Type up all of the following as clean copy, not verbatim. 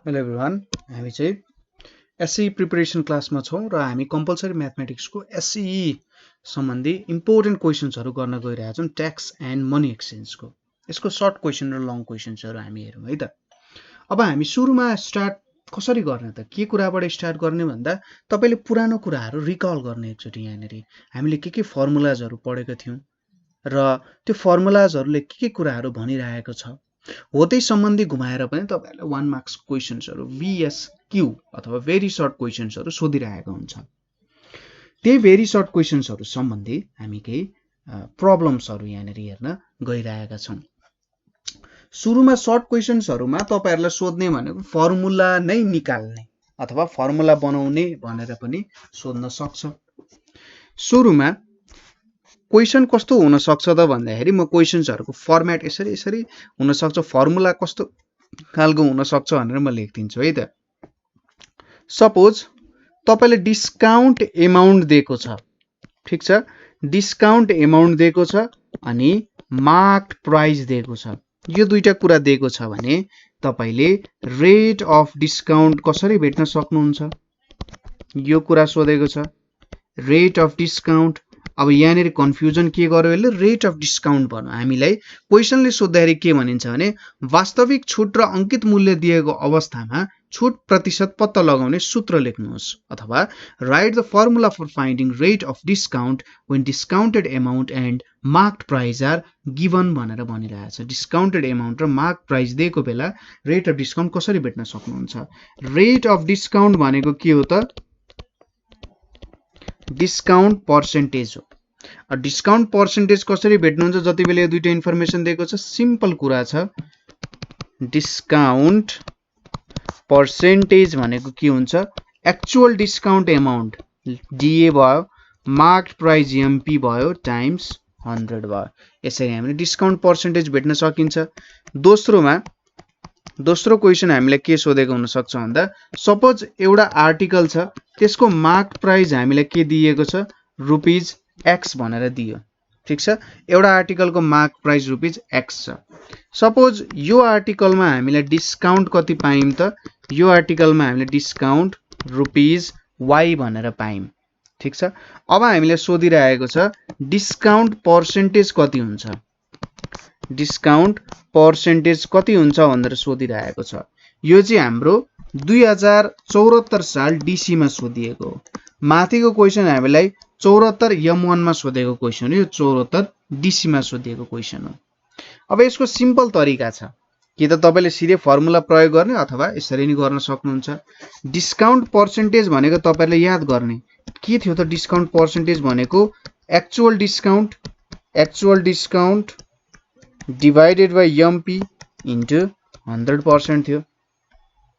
Hello everyone, हामी चाहिँ एसई प्रिपरेसन क्लासमा छौँ र हामी कम्पलसरी म्याथमेटिक्सको एसई सम्बन्धी इम्पोर्टेन्ट क्वेसन्सहरू गर्न गइरहेका छौँ ट्याक्स एन्ड मनी एक्सचेन्जको। यसको सर्ट क्वेसन र लङ क्वेसन्सहरू हामी हेरौँ है त। अब हामी सुरुमा स्टार्ट कसरी गर्ने त, के कुराबाट स्टार्ट गर्ने भन्दा तपाईँले पुरानो कुराहरू रिकल गर्ने एकचोटि। यहाँनिर हामीले के फर्मुलाजहरू पढेका थियौँ र त्यो फर्मुलाजहरूले के कुराहरू भनिरहेको छ हो त्यही सम्बन्धी घुमाएर पनि तपाईहरुलाई 1 मार्क्स क्वेसन्सहरू VSQ अथवा भेरी सर्ट क्वेसन्सहरू सोधिरहेको हुन्छ। त्यही भेरी सर्ट क्वेसन्सहरू सम्बन्धी हामी केही प्रब्लम्सहरू यहाँनिर हेर्न गइरहेका छौँ। सुरुमा सर्ट क्वेसन्सहरूमा तपाईहरुलाई सोध्ने भनेको फर्मुला नै निकाल्ने अथवा फर्मुला बनाउने भनेर पनि सोध्न सक्छ। सुरुमा क्वेसन कस्तो हुन सक्छ त भन्दाखेरि म क्वेसन्सहरूको फर्मेट यसरी हुन सक्छ, फर्मुला कस्तो खालको हुन सक्छ भनेर म लेखिदिन्छु है त। सपोज तपाईले डिस्काउन्ट एमाउन्ट दिएको छ, ठीक छ, डिस्काउन्ट एमाउन्ट दिएको छ अनि मार्क्ड प्राइस दिएको छ। यो दुईटा कुरा दिएको छ भने तपाईले रेट अफ डिस्काउन्ट कसरी भेट्न सक्नुहुन्छ, यो कुरा सोधेको छ। रेट अफ डिस्काउन्ट, अब यहाँनिर कन्फ्युजन के गर्यो यसले, रेट अफ डिस्काउन्ट भन्नु। हामीलाई क्वेसनले सोध्दाखेरि के भनिन्छ भने वास्तविक छुट र अंकित मूल्य दिएको अवस्थामा छुट प्रतिशत पत्ता लगाउने सूत्र लेख्नुहोस् अथवा write the formula for finding rate of discount when discounted amount and marked price are given भनेर भनिरहेको छ। डिस्काउन्टेड एमाउन्ट र मार्क्ड प्राइस दिएको बेला रेट अफ डिस्काउन्ट कसरी भेट्न सक्नुहुन्छ। रेट अफ डिस्काउन्ट भनेको के हो त, डिस्काउन्ट पर्सेन्टेज हो। डिस्काउन्ट पर्सेन्टेज कसरी भेट्नुहुन्छ, जति बेला यो दुईटा इन्फर्मेसन दिएको छ सिम्पल कुरा छ। डिस्काउन्ट पर्सेन्टेज भनेको के हुन्छ, एक्चुअल डिस्काउन्ट एमाउन्ट DA भयो, मार्क्ड प्राइस MP भयो टाइम्स 100 भयो। यसरी हामीले डिस्काउन्ट पर्सेन्टेज भेट्न सकिन्छ। दोस्रो क्वेसन हामीलाई के सोधेको हुन सक्छ भन्दा सपोज एउटा आर्टिकल छ, त्यसको मार्क्ड प्राइस हामीलाई के दिएको छ, ₹X भनेर दियो, ठीक छ। एउटा आर्टिकलको मार्क्ड प्राइस ₹X छ। सपोज यो आर्टिकलमा हामीले डिस्काउन्ट कति पायौं त, यो आर्टिकलमा हामीले डिस्काउन्ट ₹Y भनेर पायौं, ठीक छ। अब हामीले सोधिरहेको छ डिस्काउन्ट पर्सेन्टेज कति हुन्छ, डिस्काउन्ट पर्सेन्टेज कति हुन्छ भनेर सोधिरहेको छ। यो चाहिँ हाम्रो 2074 साल DC मा सोधिएको हो। माथिको क्वेसन हामीलाई 74 M1 मा सोधेको क्वेसन हो, यो 74 DC मा सोधिएको क्वेसन हो। अब यसको सिम्पल तरिका छ, कि त तपाईले सिधै फर्मुला प्रयोग गर्ने अथवा यसरी नै गर्न सक्नुहुन्छ। डिस्काउन्ट पर्सेन्टेज भनेको तपाईले याद गर्ने के थियो त, डिस्काउन्ट पर्सेन्टेज भनेको actual discount divided by MP into 100% थियो,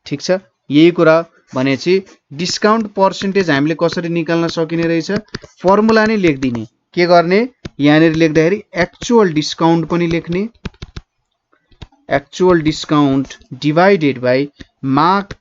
ठीक छ। यही कुरा भनेपछि डिस्काउन्ट पर्सेन्टेज हामीले कसरी निकाल्न सकिने रहेछ, फर्मुला नै लेख्दिने। के गर्ने, यहाँनिर लेख्दाखेरि एक्चुअल डिस्काउन्ट पनि लेख्ने, actual discount divided by marked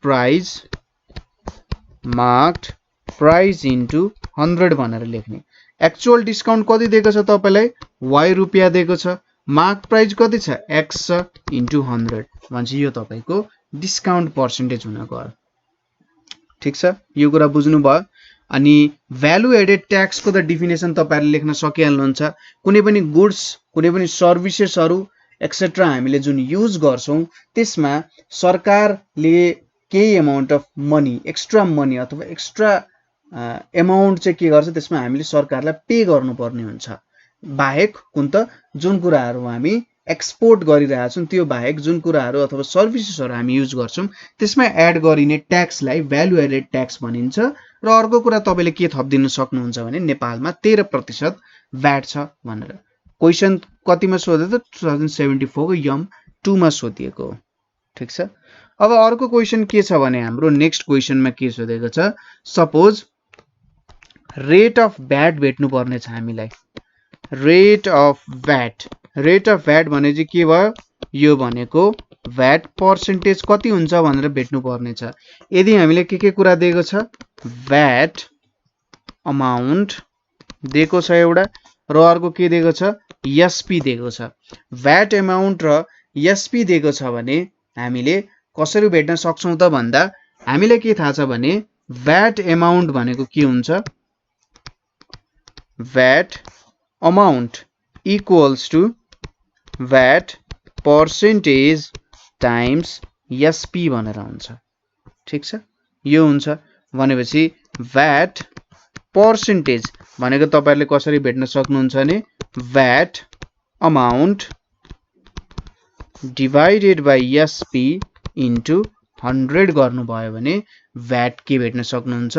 price into 100 भनेर लेख्ने। एक्चुअल डिस्काउन्ट कति दिएको छ तपाईलाई, Y रुपियाँ दिएको छ, मार्क्ड प्राइस कति छ, X छ, इन्टु 100 भन्छ। यो तपाईको डिस्काउन्ट पर्सेन्टेज हुन गयो, ठीक छ। यो कुरा बुझ्नु भयो। अनि भ्यालु एडेड ट्याक्स को त डेफिनेसन तपाईहरुले लेख्न सकिहाल्नुहुन्छ। कुनै पनि गुड्स, कुनै पनि सर्भिसेसहरु एक्सेट्रा हामीले जुन युज गर्छौं त्यसमा सरकारले केही amount of money, extra money अथवा एक्स्ट्रा अमाउन्ट चाहिँ के गर्छ, त्यसमा हामीले सरकारलाई पे गर्नुपर्ने हुन्छ। बाहेक कुन त जुन कुराहरु हामी एक्सपोर्ट गरिरहेका छौं त्यो बाहेक जुन कुराहरु अथवा सर्भिसेसहरु हामी युज गर्छौं त्यसमा एड गरिने ट्याक्सलाई भ्यालु एडेड ट्याक्स भनिन्छ। र अर्को कुरा तपाईले के थप्दिन सक्नुहुन्छ भने नेपालमा 13% भ्याट छ भनेर। क्वेशन कतिमा सोधे त 2074 को M2 मा सोधिएको हो, ठीक छ। अब अर्को क्वेशन के छ भने हाम्रो नेक्स्ट क्वेशनमा के सोधेको छ, सपोज रेट अफ भ्याट भेट्नु पर्ने छ हामीलाई। रेट अफ भ्याट भने चाहिँ के भयो, यो भनेको भ्याट पर्सेन्टेज कति हुन्छ भनेर भेट्नु पर्ने छ। यदि हामीले के कुरा दिएको छ, भ्याट अमाउन्ट दिएको छ एउटा, र अर्को के दिएको छ, SP दिएको छ। भ्याट अमाउन्ट र SP दिएको छ भने हामीले कसरी भेट्न सक्छौं त भन्दा हामीलाई के थाहा छ भने VAT amount भनेको के हुन्छ VAT amount equals to VAT percentage times SP भनेर हुन्छ ठीक छ यो हुन्छ भनेपछि VAT percentage भनेको तपाईहरुले कसरी भेट्न सक्नुहुन्छ भने VAT amount divided by SP into 100 गर्नुभयो भने VAT के भेट्न सक्नुहुन्छ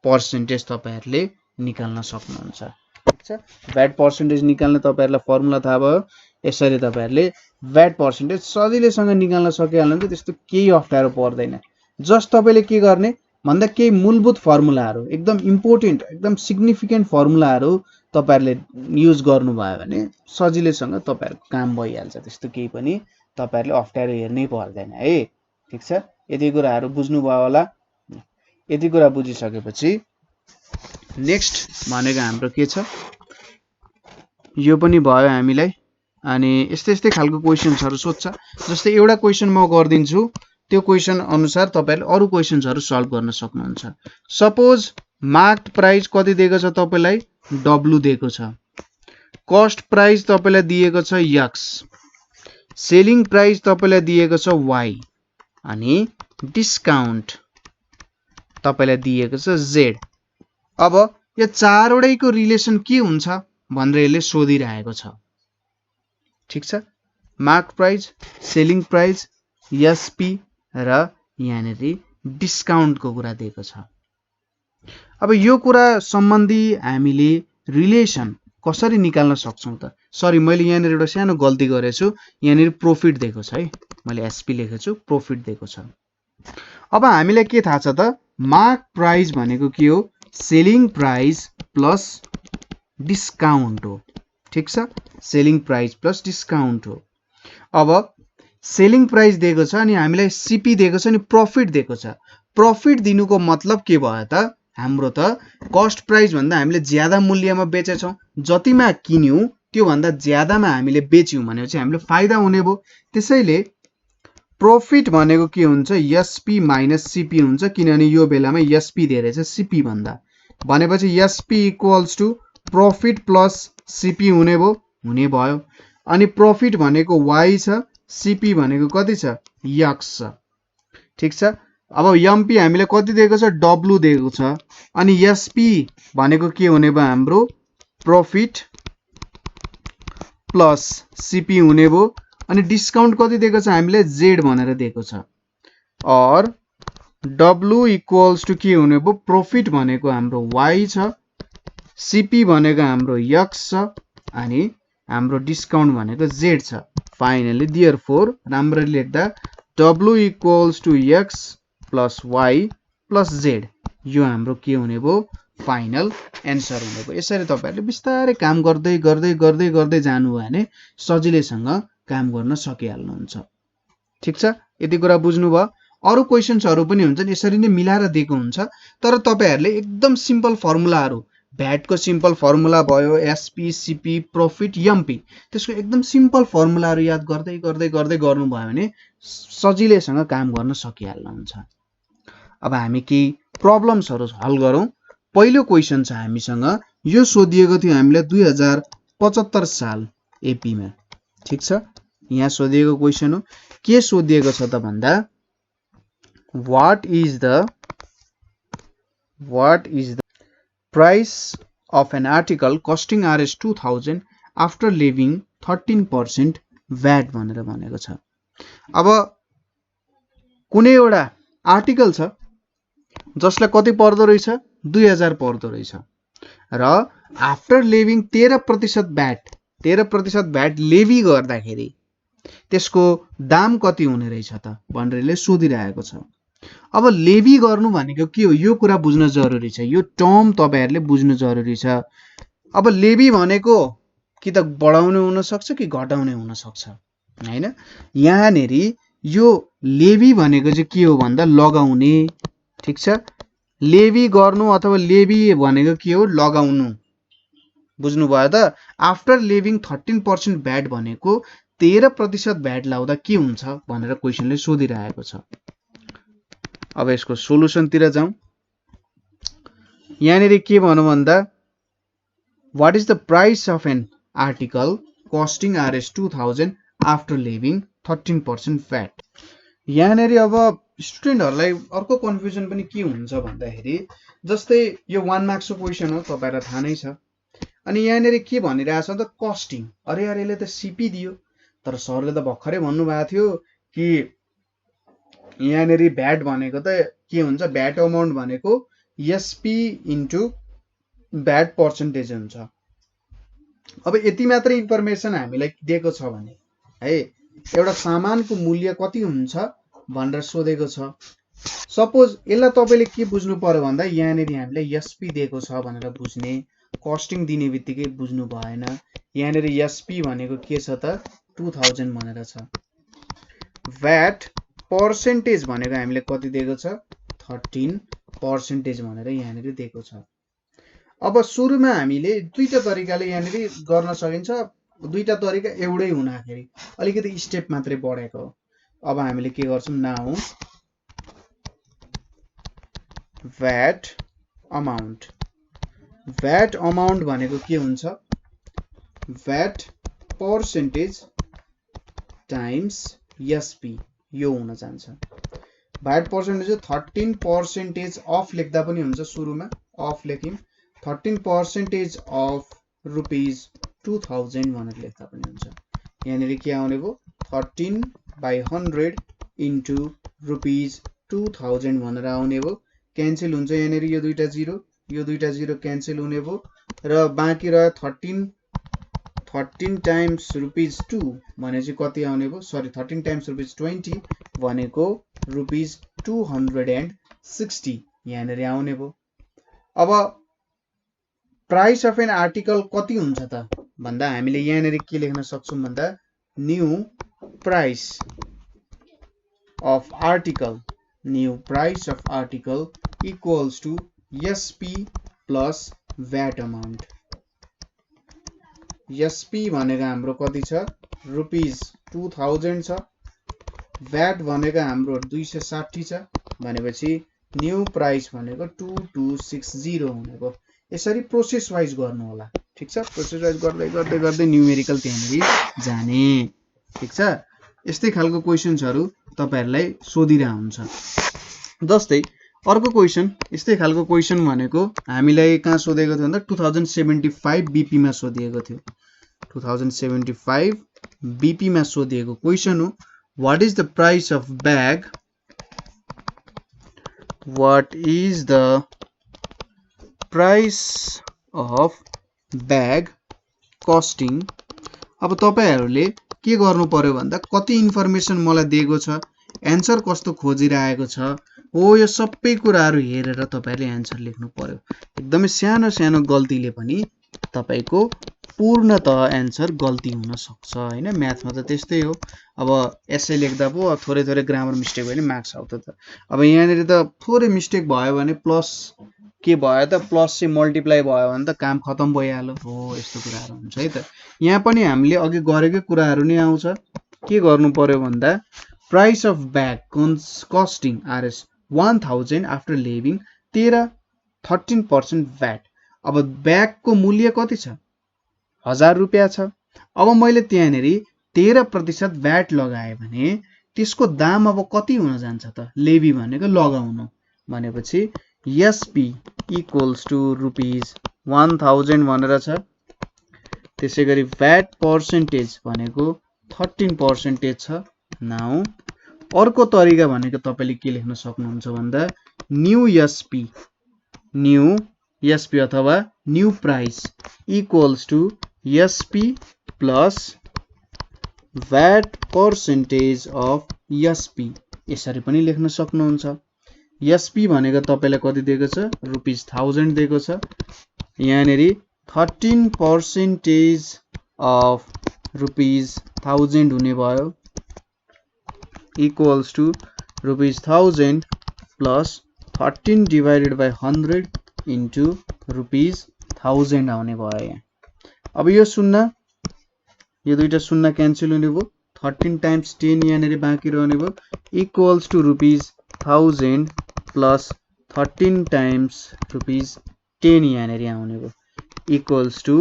पर्सेन्टेज तपाईहरुले निकाल्न सक्नुहुन्छ ठीक छ VAT पर्सेन्टेज निकाल्न तपाईहरुलाई फर्मुला थाहा भयो यसरी तपाईहरुले VAT पर्सेन्टेज सजिलैसँग निकाल्न सकिहाल्नुहुन्छ त्यस्तो केही अप्ठ्यारो पर्दैन जस्ट तपाईले के गर्ने भन्दा केही मूलभूत फर्मुलाहरु एकदम इम्पोर्टेन्ट एकदम सिग्निफिकेन्ट फर्मुलाहरु तपाईहरुले युज गर्नुभयो भने सजिलैसँग तपाईहरुको काम भइहाल्छ त्यस्तो केही पनि तपाईहरुले अप्ठ्यारो हेर्नै पर्दैन है ठीक छ यति कुराहरु बुझ्नुभयो होला यति कुरा बुझिसकेपछि नेक्स्ट भनेको हाम्रो के छ यो पनि भयो हामीलाई अनि यस्तै खालको क्वेशन्सहरु सोध्छ जस्तै एउटा क्वेशन म गर्दिन्छु त्यो क्वेशन अनुसार तपाईहरुले अरु क्वेशन्सहरु सल्भ गर्न सक्नुहुन्छ सपोज मार्क्ड प्राइस कति दिएको छ तपाईलाई W दिएको छ कस्ट प्राइस तपाईलाई दिएको छ X सेलिङ प्राइस तपाईलाई दिएको छ Y अनि डिस्काउन्ट तपाईलाई दिएको छ Z अब यो चारवटैको रिलेसन के हुन्छ भनेर यसले सोधिरहेको छ ठीक छ marked price selling price SP र यहाँनेरि डिस्काउन्टको कुरा दिएको छ अब यो कुरा सम्बन्धी हामीले रिलेसन कसरी निकाल्न सक्छौं त सरी मैले यहाँनेरि एउटा सानो गल्ती गरेछु यहाँनेरि प्रॉफिट दिएको छ है मैले SP लेखेको छु प्रॉफिट दिएको छ अब हामीलाई के थाहा छ त मार्क प्राइस भनेको के हो सेलिङ प्राइस प्लस डिस्काउन्ट हो ठीक छ सेलिङ प्राइस प्लस डिस्काउन्ट हो अब सेलिङ प्राइस दिएको छ अनि हामीलाई CP दिएको छ अनि प्रॉफिट दिएको छ प्रॉफिट दिनुको मतलब के भयो त हाम्रो त कस्ट प्राइस भन्दा हामीले ज्यादा मूल्यमा बेचेछौं जतिमा किन्यौ त्यो भन्दा ज्यादामा हामीले बेच्यौं भनेपछि हामीले फाइदा हुने भो त्यसैले प्रॉफिट भनेको के हुन्छ SP माइनस CP हुन्छ किनभने यो बेलामा SP धेरै छ CP भन्दा भनेपछि SP equals to profit plus CP हुने भयो अनि प्रॉफिट भनेको Y छ CP भनेको कति छ X छ ठीक छ अब MP हामीले कति दिएको छ W दिएको छ अनि SP भनेको के हुने भयो हाम्रो प्रॉफिट प्लस CP हुने भयो अनि डिस्काउन्ट कति दिएको छ हामीले Z भनेर दिएको छ और W इक्वल्स टु के हुने भयो प्रॉफिट भनेको हाम्रो Y छ CP भनेको हाम्रो X छ अनि हाम्रो डिस्काउन्ट भनेको Z छ फाइनली देयरफोर राम्ररी लेख्दा W equals to X plus Y plus Z यो हाम्रो के हुने भयो फाइनल एन्सर हुने भयो यसरी तपाईहरुले बिस्तारै काम गर्दै जानु भयो भने सजिलैसँग काम गर्न सकिहाल्नुहुन्छ ठीक छ यति कुरा बुझ्नु भयो अरु क्वेशन्सहरु पनि हुन्छन् यसरी नै मिलाएर दिएको हुन्छ तर तपाईहरुले एकदम सिम्पल फर्मुलाहरु VAT को सिम्पल फर्मुला भयो SP CP प्रॉफिट MP त्यसको एकदम सिम्पल फर्मुलाहरु याद गर्दै गर्नु भयो भने सजिलैसँग काम गर्न सकिहाल्नुहुन्छ अब हामी के प्रब्लम्सहरु हल गरौं पहिलो क्वेशन छ हामीसँग यो सोधिएको थियो हामीलाई 2075 साल AP मा ठीक छ यहाँ सोधिएको क्वेशन हो के सोधिएको छ त भन्दा what is the price of an article costing Rs 2000 after leaving 13% VAT भनेर भनेको छ अब कुनै एउटा आर्टिकल छ जसलाई कति पर्दो रहेछ 2000 पर्दो रहेछ र आफ्टर लेभिङ 13% VAT लेभी गर्दाखेरि त्यसको दाम कति हुने रहेछ त भनेरले सोधिरहेको छ अब लेभी गर्नु भनेको के हो यो कुरा बुझ्न जरुरी छ यो टर्म तपाईहरुले बुझ्नु जरुरी छ अब लेभी भनेको कि त बढाउने हुन सक्छ कि घटाउने हुन सक्छ हैन यहाँ नेरी यो लेभी भनेको चाहिँ के हो भन्दा लगाउने ठीक छ लेभी गर्नु अथवा लेभी भनेको के हो लगाउनु बुझ्नु भयो त आफ्टर लेभिङ 13% VAT भनेको 13% VAT लाउँदा के हुन्छ भनेर क्वेशनले सोधिरहेको छ अब यसको सोलुसनतिर जाउँ। यहाँनिर के भनौँ भन्दा what is the price of an article costing Rs 2000 after leaving 13% VAT। यहाँनिर अब स्टुडेन्टहरुलाई अर्को कन्फ्युजन पनि के हुन्छ भन्दाखेरि जस्तै यो 1 मार्क्सको क्वेशन हो, तपाईहरुलाई थाहा नै छ। अनि यहाँनिर के भनिरहेछ त कस्टिङ। अरे यार यसले त सीपी दियो, तर सरले त भर्खरै भन्नु भएको थियो कि यहाँनिर भ्याट भनेको त के हुन्छ, भ्याट अमाउन्ट भनेको एसपी इन्टु भ्याट पर्सेन्टेज हुन्छ। अब यति मात्रै इन्फर्मेसन हामीलाई दिएको छ भने है एउटा सामानको मूल्य कति हुन्छ भनेर सोधेको छ। सपोज यसलाई तपाईले के बुझ्नु पर्यो भन्दा यहाँनिर हामीलाई एसपी दिएको छ भनेर बुझ्ने, कस्टिङ दिने बित्तिकै बुझ्नु भएन। यहाँनिर एसपी भनेको के छ त 2000 भनेर छ। भ्याट पर्सेन्टेज भनेको हामीले कति दिएको छ 13% भनेर यहाँनिर दिएको छ। अब सुरुमा हामीले दुईटा तरिकाले यहाँनिर गर्न सकिन्छ, दुईटा तरिका एउटै हुँदाखेरि अलिकति स्टेप मात्रै बढेको हो। अब हामीले के गर्छौं, now VAT amount. VAT amount भनेको के हुन्छ, भ्याट पर्सेन्टेज टाइम्स एसपी यो हुन जान्छ। भ्याट पर्सेन्टेज 13% अफ लेख्दा पनि हुन्छ, सुरुमा अफ लेख्यौं 13% अफ रुपीज 2000 भनेर लेख्दा पनि हुन्छ। यहाँनिर के आउने भयो 13/100 इन्टु रुपीज 2000 भनेर आउने भयो। क्यान्सल हुन्छ यहाँनिर यो दुईटा जिरो, यो दुईटा जिरो क्यान्सल हुने भयो र बाँकी रह्यो 13 टाइम्स रुपीज 2 भनेपछि कति आउने भयो, सरी 13 टाइम्स रुपीज 20 भनेको रुपीज 260 यहाँनिर आउने भयो। अब प्राइस अफ एन आर्टिकल कति हुन्छ त भन्दा हामीले यहाँनिर के लेख्न सक्छौं भन्दा new price of article, new price of article equals to SP plus VAT amount. SP भनेको हाम्रो कति छ रुपीज 2000 छ, भ्याट भनेको हाम्रो 260 छ भनेपछि न्यू प्राइस भनेको 2260 हुने भयो। यसरी प्रोसेस वाइज गर्नु होला, ठीक छ। प्रोसेस वाइज गर्दै गर्दै गर्दै न्यूमेरिकल त्यहाँनिर जाने, ठीक छ। यस्तै खालको क्वेशन्सहरु तपाईहरुलाई सोधिरा हुन्छ। जस्तै अर्को क्वेशन, यस्तै खालको क्वेशन भनेको हामीलाई कहाँ सोधेको थियो भन्दा 2075 बीपी मा सोधिएको थियो। 2075 बीपी मा सोधिएको क्वेशन हो, what is the price of bag, what is the price of bag costing. अब तपाईहरुले के गर्नु पर्यो भन्दा कति इन्फर्मेसन मलाई दिएको छ, एन्सर कस्तो खोजिरहेको छ हो, यो सबै कुराहरु हेरेर तपाईहरुले एन्सर लेख्नु पर्यो। एकदमै सानो सानो गल्तीले पनि तपाईको पूर्णतः एन्सर गल्ती हुन सक्छ हैन। म्याथमा त त्यस्तै हो। अब एसए लेख्दा पो थोरै थोरै ग्रामर मिस्टेक भयो भने मार्क्स आउँछ त। अब यहाँनिर त थोरै मिस्टेक भयो भने प्लस के भयो त, प्लस चाहिँ मल्टिप्लाई भयो भने त काम खतम भइहाल्यो हो। यस्तो कुराहरु हुन्छ है त। यहाँ पनि हामीले अघि गरेकै कुराहरु नै आउँछ। के गर्नु पर्यो भन्दा price of bag costing RS 1000 after living 13% VAT. अब बैगको मूल्य कति छ 1000 रुपैयाँ छ। अब मैले त्यहाँनेरि 13% भ्याट लगाए भने त्यसको दाम अब कति हुन जान्छ त, लेभी भनेको लगाउनु भनेपछि एसपी इक्वल्स टु रुपीज 1000 भनेर छ। त्यसैगरी भ्याट पर्सेन्टेज भनेको 13% छ। नाउ अर्को तरिका भनेको तपाईले के लेख्न सक्नुहुन्छ भन्दा न्यू एसपी अथवा new price equals to SP plus VAT percentage of SP. यसरी पनि लेख्न सक्नुहुन्छ। एसपी भनेको तपाईलाई कति दिएको छ रुपीज 1000 दिएको छ। यहाँनेरि 13% अफ रुपीज 1000 हुने भयो equals to rupees 1000 plus 13 divided by 100 into rupees 1000 आउने भयो यहाँ। अब यो शून्य, यो दुईटा शून्य क्यान्सल हुने भयो। 13 टाइम्स 10 यहाँनेरि बाँकी रहने भयो equals to rupees 1000 plus 13 times ₹10 यहाँनिर आउने भयो equals to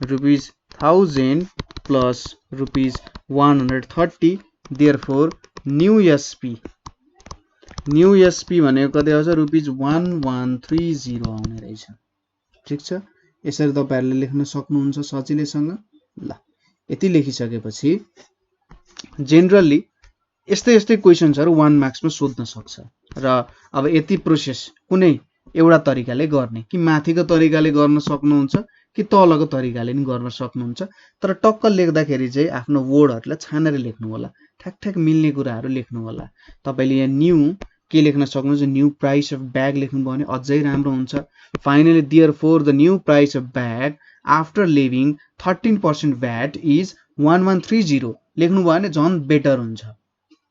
₹1000 plus ₹130 therefore new SP भनेको कति आउँछ ₹1130 आउने रहेछ ठीक छ यसरी तपाईहरुले लेख्न सक्नुहुन्छ सजिलैसँग ल यति लेखिसकेपछि जेनरली यस्तै क्वेशन्सहरु 1 मार्क्समा सोध्न सक्छ र अब यति प्रोसेस कुनै एउटा तरिकाले गर्ने कि माथिको तरिकाले गर्न सक्नुहुन्छ कि तलको तरिकाले नि गर्न सक्नुहुन्छ तर टक्क लेख्दाखेरि चाहिँ आफ्नो वर्डहरुलाई छानेर लेख्नु होला ठ्याक मिल्ने कुराहरु लेख्नु होला तपाईले यहाँ न्यू के लेख्न सक्नुहुन्छ न्यू प्राइस अफ ब्याग लेख्नु भयो भने अझै राम्रो हुन्छ finally therefore the new price of bag after levying 13% VAT is 1130 लेख्नु भयो भने झन् बेटर हुन्छ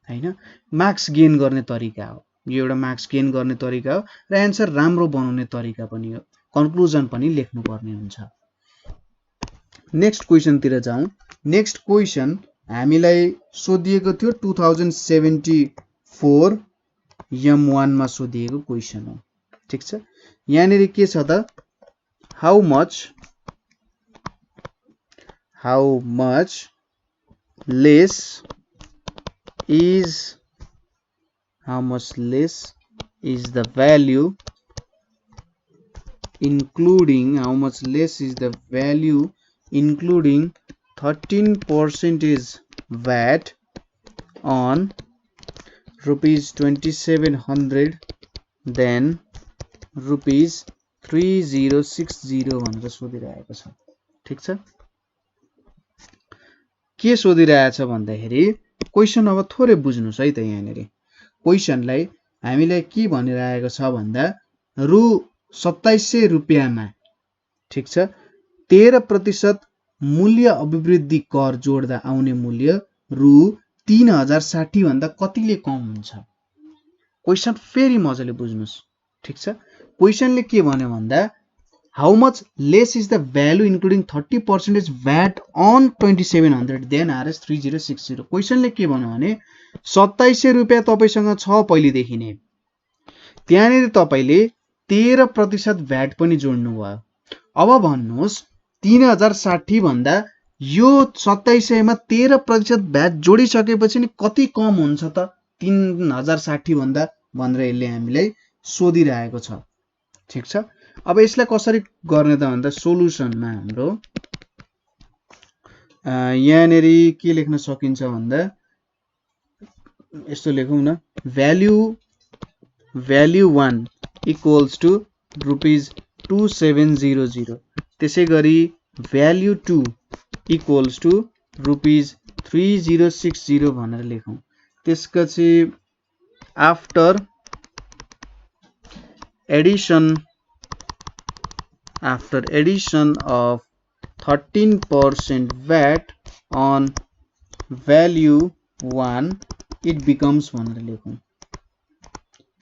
हैन मार्क्स गेन गर्ने तरिका हो यो एउटा मार्क्स गेन गर्ने तरिका हो र आन्सर राम्रो बनाउने तरिका पनि हो कन्क्लुजन पनि लेख्नु पर्ने हुन्छ नेक्स्ट क्वेशन तिर जाउँ नेक्स्ट क्वेशन हामीलाई सोधिएको थियो 2074 M1 मा सोधिएको क्वेशन हो ठीक छ यहाँनेरि के छ त how much less is the value including 13% VAT on ₹2700 then ₹3060 भनेर सोधिरहेको छ ठीक छ के सोधिरहेछ भन्दाखेरि क्वेशन अब थोरै बुझ्नुस् है त यहाँनेरि क्वेशनलाई हामीलाई के भनिरहेको छ भन्दा रु 2700 रुपैयाँमा ठीक छ 13% मूल्य अभिवृद्धि कर जोड्दा आउने मूल्य रु 3060 भन्दा कतिले कम हुन्छ क्वेशन फेरि मजाले बुझ्नुस् ठीक छ क्वेशनले के भन्यो भन्दा how much less is the value including 30% VAT on 2700 then RS 3060 क्वेशनले के भन्यो भने 2700 रुपैयाँ तपाईसँग छ पहिलेदेखि नै त्यहाँनेर तपाईले 13% VAT पनि जोड्नु भयो अब भन्नुस् 3060 भन्दा यो 2700 मा 13% VAT जोडिसकेपछि नि कति कम हुन्छ त 3060 भन्दा भनेर यसले हामीलाई सोधिरहेको छ ठीक छ अब यसलाई कसरी गर्ने त भन्दा सोलुसनमा हाम्रो यहाँनेरि के लेख्न सकिन्छ भन्दा यस्तो लेखौं न value 1 equals to ₹2700 त्यसैगरी value 2 equals to ₹3060 भनेर लेखौं त्यसपछि after addition of 13% VAT on value 1 it becomes भनेर लेखौं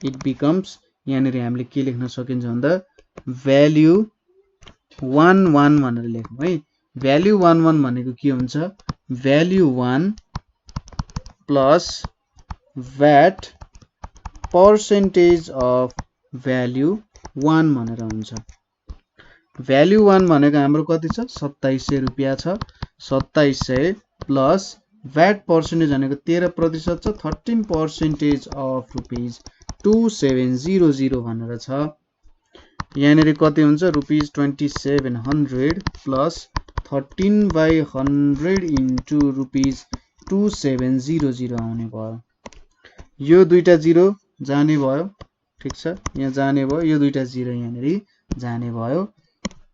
it becomes यहाँनेर हामीले के लेख्न सकिन्छ भन्दा value 11 भनेर लेखौं है value 11 भनेको के हुन्छ value 1 plus VAT percentage of value 1 भनेर हुन्छ value 1 भनेको हाम्रो कति छ 2700 रुपैयाँ छ 2700 प्लस VAT percentage भनेको 13% छ 13% of ₹2700 भनेर छ यहाँनेरि कति हुन्छ ₹2700 प्लस 13/100 into ₹2700 आउने भयो यो दुईटा 0 जाने भयो ठीक छ यहाँ जाने भयो यो दुईटा 0 यहाँनेरि जाने भयो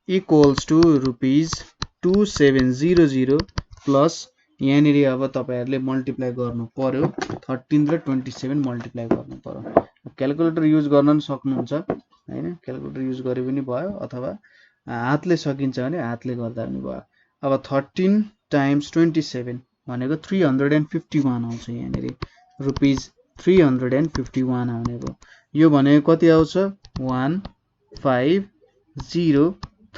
equals to ₹2700 प्लस यहाँनेरि अब तपाईहरुले मल्टिप्लाई गर्नु पर्यो 13 र 27 मल्टिप्लाई गर्नु पर्यो क्याल्कुलेटर युज गर्न पनि सक्नुहुन्छ हैन क्याल्कुलेटर युज गरे पनि भयो अथवा हातले सकिन्छ भने हातले गर्दा पनि भयो अब 13 times 27 भनेको 351 आउँछ यहाँनेरि ₹351 आउने भयो यो भनेको कति आउँछ 1503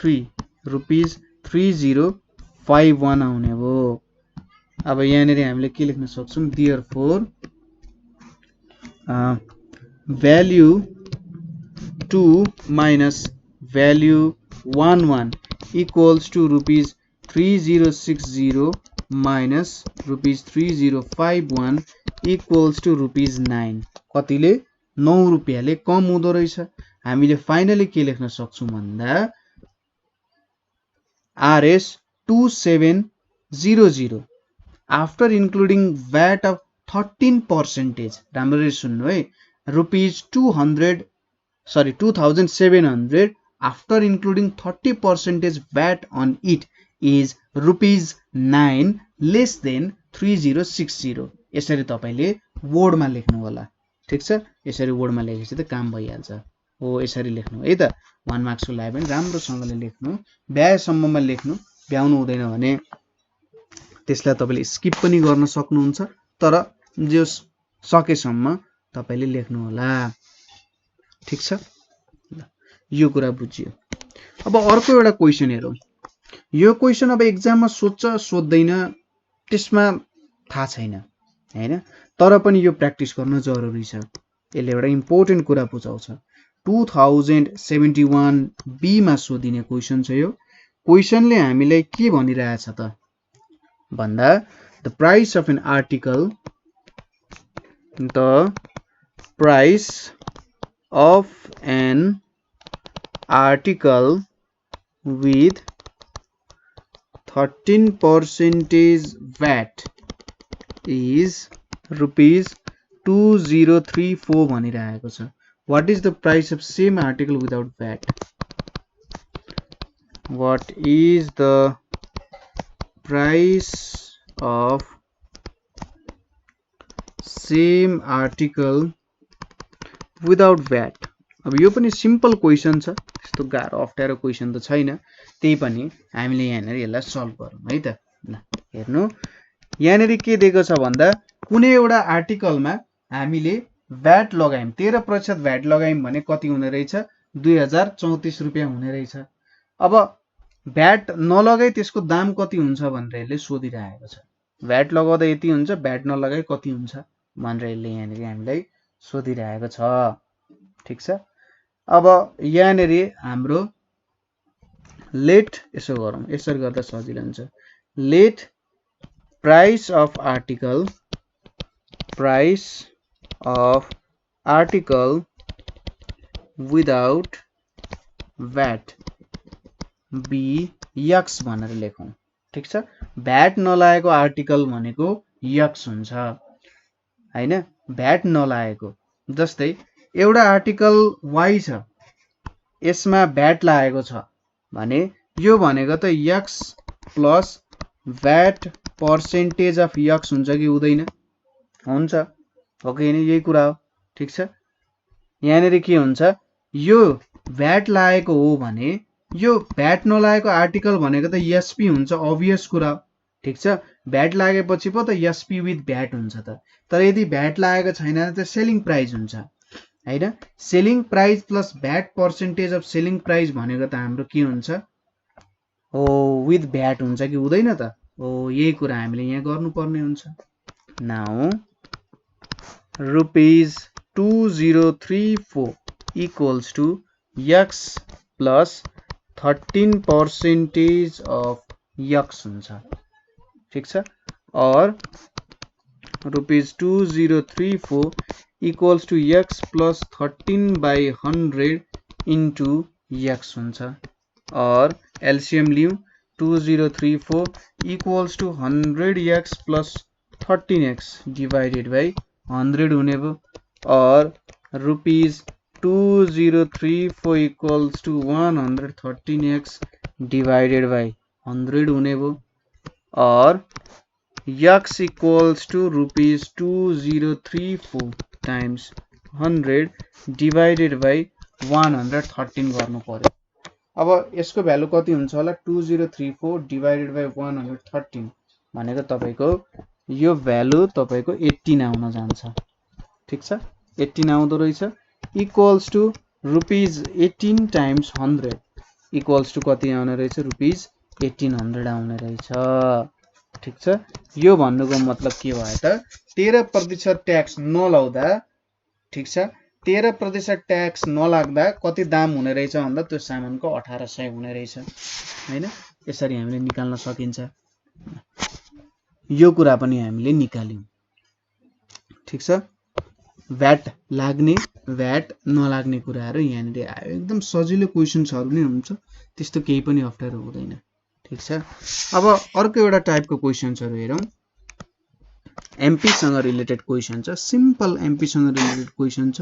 ₹3051 आउने भयो अब यहाँनेरि हामीले के लेख्न सक्छौं therefore value 2 minus value 11 equals to rupees 3060 minus rupees 3051 equals to rupees 9 कतिले 9 रुपैयाँले कम हुँदो रहेछ हामीले फाइनली के लेख्न सक्छौं भन्दा RS 2700 after including VAT of 13%, राम्ररी सुन्नु है, rupees 2700 after including 30% VAT on it is rupees 9 less than 3060. यसरी तपाईले बोर्डमा लेख्नु होला, ठीक छ? यसरी बोर्डमा लेखेपछि त काम भइहाल्छ। हो यसरी लेख्नु है त। 1 मार्क्सको लागि पनि राम्रोसँगले लेख्नु, भ्याएसम्ममा लेख्नु, भ्याउनु हुँदैन भने त्यसलाई तपाईले स्किप पनि गर्न सक्नुहुन्छ, तर जो सकेसम्म तपाईले लेख्नु होला, ठीक छ? यो कुरा बुझियो। अब अर्को एउटा क्वेशन हेरौं। यो क्वेशन अब एक्जाममा सोध्छ सोध्दैन त्यसमा थाहा छैन हैन, तर पनि यो प्र्याक्टिस गर्न जरुरी छ। यसले एउटा इम्पोर्टेन्ट कुरा बुझाउँछ। 2071 बी मा सोधिने क्वेशन छ यो। क्वेशनले हामीलाई के भनिरहेछ त भन्दा the price of an article with 13% VAT is rupees 2034 भनिरहेको छ। What is the price of same article without VAT? What is the price of same article without VAT? अब यो पनि सिम्पल क्वेशन छ, त्यस्तो गाह्रो अप्ठ्यारो क्वेशन त छैन। त्यही पनि हामीले यहाँनेर यसलाई सल्भ गरौँ है त। ल हेर्नु, यहाँनेर के दिएको छ भन्दा कुनै एउटा आर्टिकलमा हामीले VAT लगायौं, 13% VAT लगायौं भने कति हुने रहेछ? 2034 रुपैयाँ हुने रहेछ। अब VAT नलगाई त्यसको दाम कति हुन्छ भनेर यसले सोधिरहेको छ। VAT लगाउँदा यति हुन्छ, VAT नलगाई कति हुन्छ भनेर यसले यहाँनेर हामीलाई सोधिरहेको छ, ठीक छ? अब यहाँनेर हाम्रो लेट यसो गरौँ, यसरी गर्दा सजिलो हुन्छ। Let price of article without VAT be x भनेर लेखौं, ठीक छ? भ्याट नलागेको आर्टिकल भनेको यक्स हुन्छ हैन, भ्याट नलागेको। जस्तै एउटा आर्टिकल वाई छ, यसमा भ्याट लागेको छ भने यो भनेको त x plus VAT percentage of x हुन्छ कि हुँदैन? हुन्छ, हो कि हैन? यही कुरा हो, ठीक छ? यहाँनेर के हुन्छ, यो भ्याट लागेको हो भने यो भ्याट नलागेको आर्टिकल भनेको त एसपी हुन्छ, अभियस कुरा, ठीक छ? भ्याट लागेपछि पो त एसपी विथ भ्याट हुन्छ त। तर यदि भ्याट लागेको छैन भने त सेलिङ प्राइस हुन्छ हैन। Selling price plus VAT percentage of selling price भनेको त हाम्रो के हुन्छ? हो विथ भ्याट हुन्छ कि हुँदैन त? हो यही कुरा हामीले यहाँ गर्नुपर्ने हुन्छ। Now rupees 2034 equals to x plus 13% of x हुन्छ, ठीक छ? और rupees 2034 equals to x plus 13/100 into x हुन्छ। और एलसीएम लियौं, 2034 equals to 100x plus 13x divided by 100 हुने भयो। और rupees 2034 equals to 113x divided by 100 हुने भयो। और x equals to rupees 2034 times 100 divided by 113 गर्नु पर्यो। अब यसको भ्यालु कति हुन्छ होला? 2034 डिवाइडेड बाई 113 भनेको तपाईको यो भ्यालु तपाईको 18 आउन जान्छ, ठीक छ? 18 आउँदो रहेछ। Equals to rupees 18 times 100 equals to कति आउने रहेछ? रुपीज 1800 आउने रहेछ, ठीक छ? यो भन्नुको मतलब के भयो त? 13% ट्याक्स नलाउँदा, ठीक छ, 13% ट्याक्स नलाग्दा कति दाम हुने रहेछ भन्दा त्यो सामानको 1800 हुने रहेछ हैन। यसरी हामीले निकाल्न सकिन्छ। यो कुरा पनि हामीले निकाल्यौं। ठीक छ। भ्याट लाग्ने भ्याट नलाग्ने कुराहरु यहाँनिर आयो। एकदम सजिलो क्वेशन्सहरु नै हुन्छ, त्यस्तो केही पनि अप्ठ्यारो हुँदैन। ठीक छ। अब अर्को एउटा टाइपको क्वेशन्सहरु हेरौं। एमपी सँग रिलेटेड क्वेशन छ, सिम्पल एमपी सँग रिलेटेड क्वेशन छ,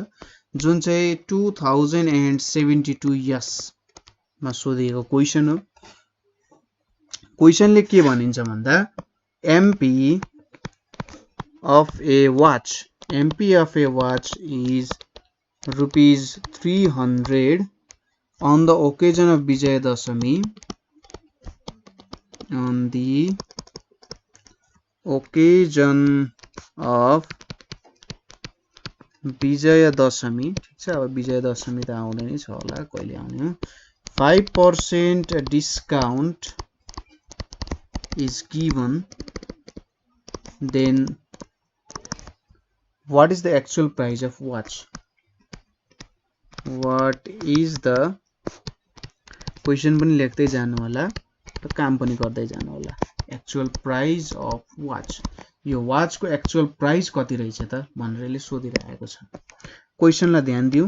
जुन चाहिँ 2072 यस मा सोधिएको क्वेशन हो। क्वेशनले के भनिन्छ भन्दा MP of A watch is ₹300 on the occasion of Vijayadashami ठीक छ। अब विजयदशमी त आउँदै नै छ होला, कहिले आउने हो। 5% discount is given, then what is the actual price of watch? What is the question पनि लेख्दै जानु होला र काम पनि गर्दै जानु होला। एक्चुअल प्राइस अफ वाच, यो वाच को एक्चुअल प्राइस कति रहेछ त भनेर यसले सोधिरहेको छ। क्वेशनलाई ध्यान दिऊ।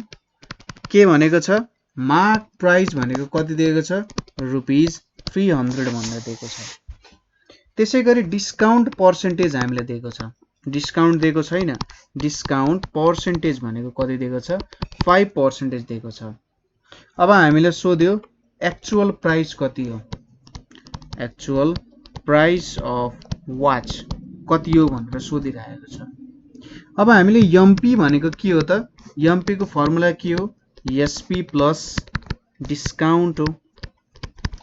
के भनेको छ? मार्क प्राइस भनेको कति दिएको छ? ₹300 भनेर दिएको छ। त्यसैगरी डिस्काउन्ट पर्सेन्टेज हामीले दिएको छ। डिस्काउन्ट दिएको छैन, डिस्काउन्ट पर्सेन्टेज भनेको कति दिएको छ? 5% दिएको छ। अब हामीले सोध्यो एक्चुअल प्राइस कति हो? एक्चुअल प्राइस अफ वाच कति हो भनेर सोधिरहेको छ। अब हामीले एमपी भनेको के हो त? एमपी को फर्मुला के हो? एसपी प्लस डिस्काउन्ट हो।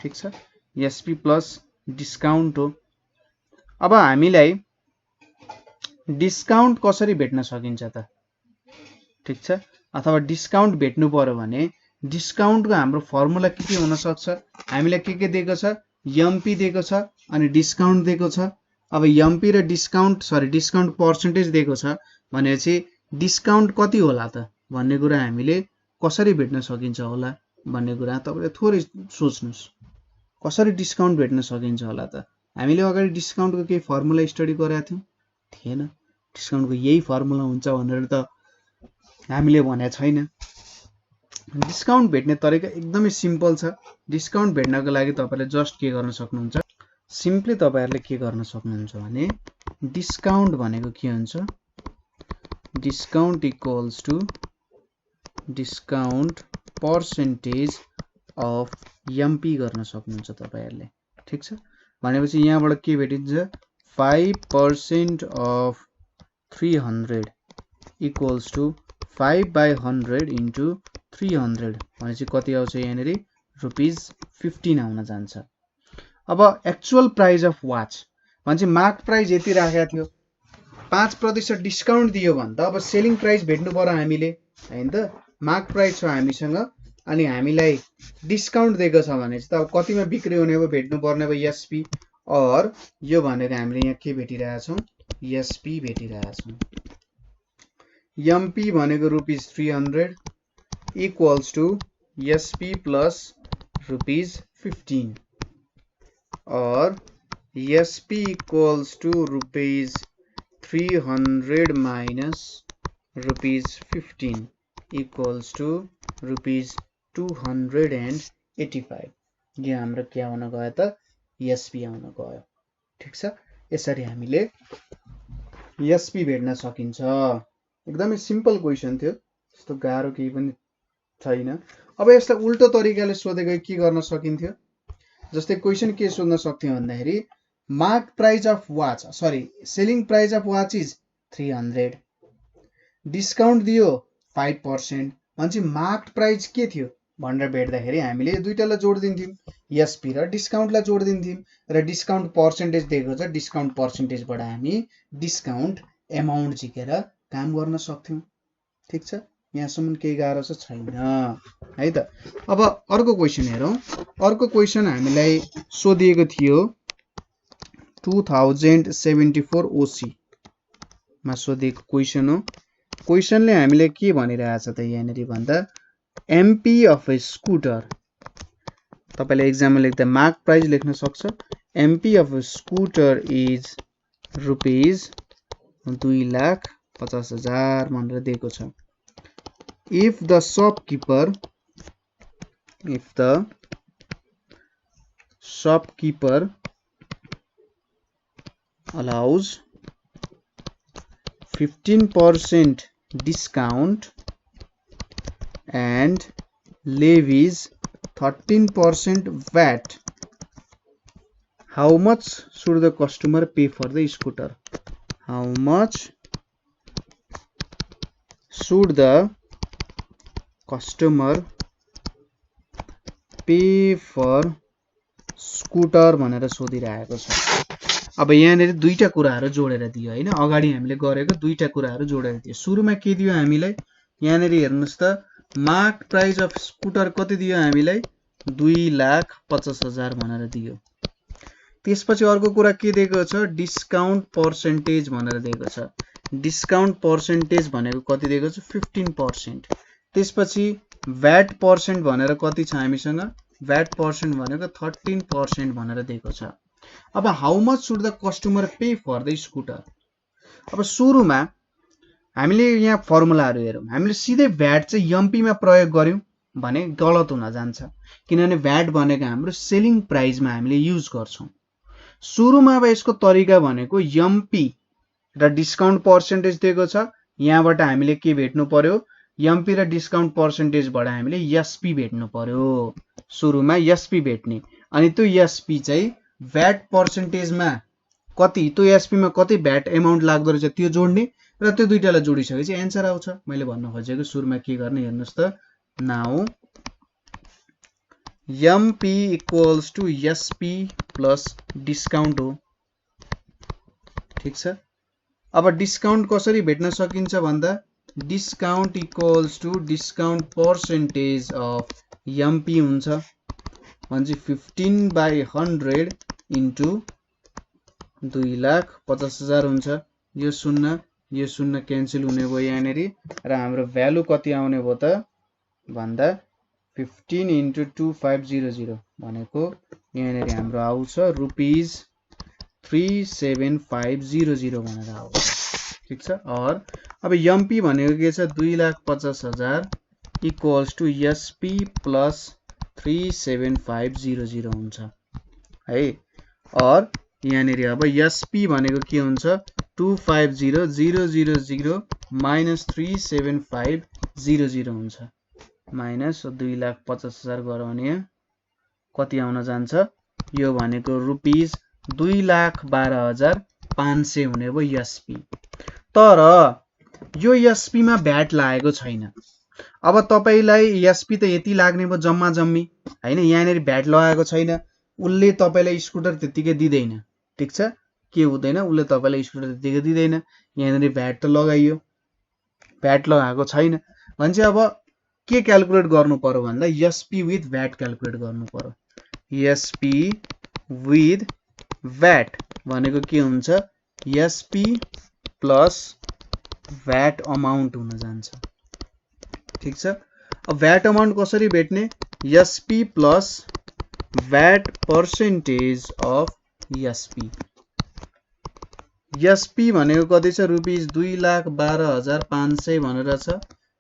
ठीक छ, एसपी प्लस डिस्काउन्ट हो। अब हामीलाई डिस्काउन्ट कसरी भेट्न सकिन्छ त? ठीक छ, अथवा डिस्काउन्ट भेट्नु पर्यो भने डिस्काउन्टको हाम्रो फर्मुला के हुन सक्छ? हामीलाई के दिएको छ? एमपी दिएको छ अनि डिस्काउन्ट दिएको छ। अब एमपी र डिस्काउन्ट पर्सेन्टेज दिएको छ भनेपछि डिस्काउन्ट कति होला त भन्ने कुरा हामीले कसरी भेट्न सकिन्छ होला भन्ने कुरा तपाईले थोरै सोच्नुस्। कसरी डिस्काउन्ट भेट्न सकिन्छ होला त? हामीले अगाडि डिस्काउन्टको केही फर्मुला स्टडी गरेका थियौं? थिएन। डिस्काउन्टको यही फर्मुला हुन्छ भनेर त हामीले भने छैन। डिस्काउन्ट भेट्ने तरिका एकदमै सिम्पल छ। डिस्काउन्ट भेट्नको लागि तपाईले जस्ट के गर्न सक्नुहुन्छ? सिम्पली तपाईहरुले के गर्न सक्नुहुन्छ भने डिस्काउन्ट भनेको के हुन्छ? Discount equals to discount percentage of MP गर्न सक्नुहुन्छ तपाईहरुले। ठीक छ, भनेपछि यहाँबाट के भेटिन्छ? 5% of 300 equals to 5/100 into 300 भनेपछि कति आउँछ? यहाँनेरि ₹15 आउन जान्छ। अब एक्चुअल प्राइस अफ वाच भनेपछि मार्क प्राइस यति राखेको थियो, 5% डिस्काउन्ट दियो भने त अब सेलिङ प्राइस भेट्नु पर्यो हामीले, हैन त? मार्क प्राइस छ हामीसँग अनि हामीलाई डिस्काउन्ट दिएको छ भने चाहिँ त अब कतिमा बिक्री हुने हो भेट्नु पर्ने भयो एसपी। और यो भनेको हामीले यहाँ के भेटिरहेका छौं? एसपी भेटिरहेका छौं। एमपी भनेको ₹300 इक्वल्स टु एसपी प्लस ₹15 और SP equals to ₹300 minus ₹15 equals to ₹285। यो हाम्रो के आउन गयो त? एसपी आउन गयो। ठीक छ, यसरी हामीले एसपी भेट्न सकिन्छ। एकदमै सिम्पल क्वेशन थियो, त्यस्तो गाह्रो केही पनि छैन। अब यसलाई उल्टो तरिकाले सोधेको के गर्न सकिन्थ्यो? जस्तै क्वेशन के सोध्न सक्थ्यो भन्दाखेरि mark price of watch selling price of watch is 300, discount दियो 5% भनेपछि मार्क प्राइस के थियो भनेर भेट्दाखेरि हामीले दुईटालाई जोड्दिन्थ्यौं, एसपी र डिस्काउन्टलाई जोड्दिन्थ्यौं र डिस्काउन्ट पर्सेन्टेज दिएको छ, डिस्काउन्ट पर्सेन्टेजबाट हामी डिस्काउन्ट एमाउन्ट झिकेर काम गर्न सक्थ्यौं। ठीक छ, यहाँसम्म केही गाह्रो छैन है त। अब अर्को क्वेशन हेरौं। अर्को क्वेशन हामीलाई सोधिएको थियो 2074 ओसी मा सोधिएको क्वेशन हो। क्वेसनले हामीले के भनिरहेछ त यहाँनेरि भन्दा एमपी अफ ए स्कुटर तपाईले एक्जाममा लेख्दा मार्क प्राइस लेख्न सक्छ MP of A scooter is rupees 2,50,000 भनेर दिएको छ if the shopkeeper allows 15% discount and levies 13% VAT, how much should the customer pay for the scooter? How much should the customer pay for scooter भनेर सोधिरहेको छ अब यहाँनेर दुईटा कुराहरु जोडेर दियो हैन अगाडि हामीले गरेको दुईटा कुराहरु जोडेर दियो सुरुमा के दियो हामीलाई यहाँनेर हेर्नुस् त मार्क प्राइस अफ स्कुटर कति दियो हामीलाई 2,50,000 भनेर दियो त्यसपछि अर्को कुरा के दिएको छ डिस्काउन्ट पर्सेन्टेज भनेर दिएको छ डिस्काउन्ट पर्सेन्टेज भनेको कति दिएको छ 15% त्यसपछि VAT पर्सेन्ट भनेर कति छ हामीसँग VAT पर्सेन्ट भनेको 13% भनेर दिएको छ अब how much should the customer pay for the scooter अब सुरुमा हामीले यहाँ फर्मुलाहरु हेरौं हामीले सिधै VAT चाहिँ एमपी मा प्रयोग गर्यौं भने गलत हुन जान्छ किनभने VAT भनेको हाम्रो सेलिङ प्राइसमा हामीले युज गर्छौं सुरुमा अब यसको तरिका भनेको एमपी र डिस्काउन्ट पर्सेन्टेज दिएको छ यहाँबाट हामीले के भेट्नु पर्यो एमपी र डिस्काउन्ट पर्सेन्टेज बाट हामीले एसपी भेट्नु पर्यो सुरुमा एसपी भेट्ने अनि त्यो एसपी चाहिँ VAT पर्सेन्टेजमा कति त्यो एसपी मा कति VAT अमाउन्ट लाग्दो रहेछ त्यो जोड्ने र त्यो दुईटालाई जोडिसकेपछि आन्सर आउँछ मैले भन्न खोजेको सुरुमा के गर्ने हेर्नुस् त now MP equals to SP plus discount हो ठीक छ अब डिस्काउन्ट कसरी भेट्न सकिन्छ भन्दा discount equals to discount percentage of MP हुन्छ भने 15/100 इन्टु 2,50,000 हुन्छ यो शून्य क्यान्सल हुने भयो यहाँनेरि र हाम्रो भ्यालु कति आउने भयो त भन्दा 15 इन्टु 2500 भनेको यहाँनेरि हाम्रो आउँछ रुपीज 37500 भनेर आउँछ ठीक छ और अब एमपी भनेको के छ 2,50,000 इक्वल्स टु एसपी प्लस 37500 हुन्छ है और यहाँनेरि अब एसपी भनेको के हुन्छ 250,000 माइनस 37500 हुन्छ माइनस 2,50,000 गरौँ भने कति आउन जान्छ यो भनेको रुपीज 2,12,500 हुने भयो एसपी तर यो एसपी मा भ्याट लागेको छैन अब तपाईलाई एसपी त यति लाग्ने भयो जम्मा जम्मी हैन यहाँनेरि भ्याट लगाएको छैन उल्ले तपाईलाई स्कुटर त्यतिकै दिदैन ठीक छ के हुँदैन उल्ले तपाईलाई स्कुटर त्यतिकै दिदैन यहाँनेरि भ्याट त लगाइयो भ्याट लगाएको छैन भने चाहिँ अब के क्याल्कुलेट गर्नु पर्यो भन्दा एसपी विथ भ्याट क्याल्कुलेट गर्नु पर्यो एसपी विथ भ्याट भनेको के हुन्छ एसपी प्लस भ्याट अमाउन्ट हुन जान्छ ठीक छ अब भ्याट अमाउन्ट कसरी भेट्ने SP plus VAT percentage of SP SP भनेको कति छ रुपीज 2,12,500 भनेर छ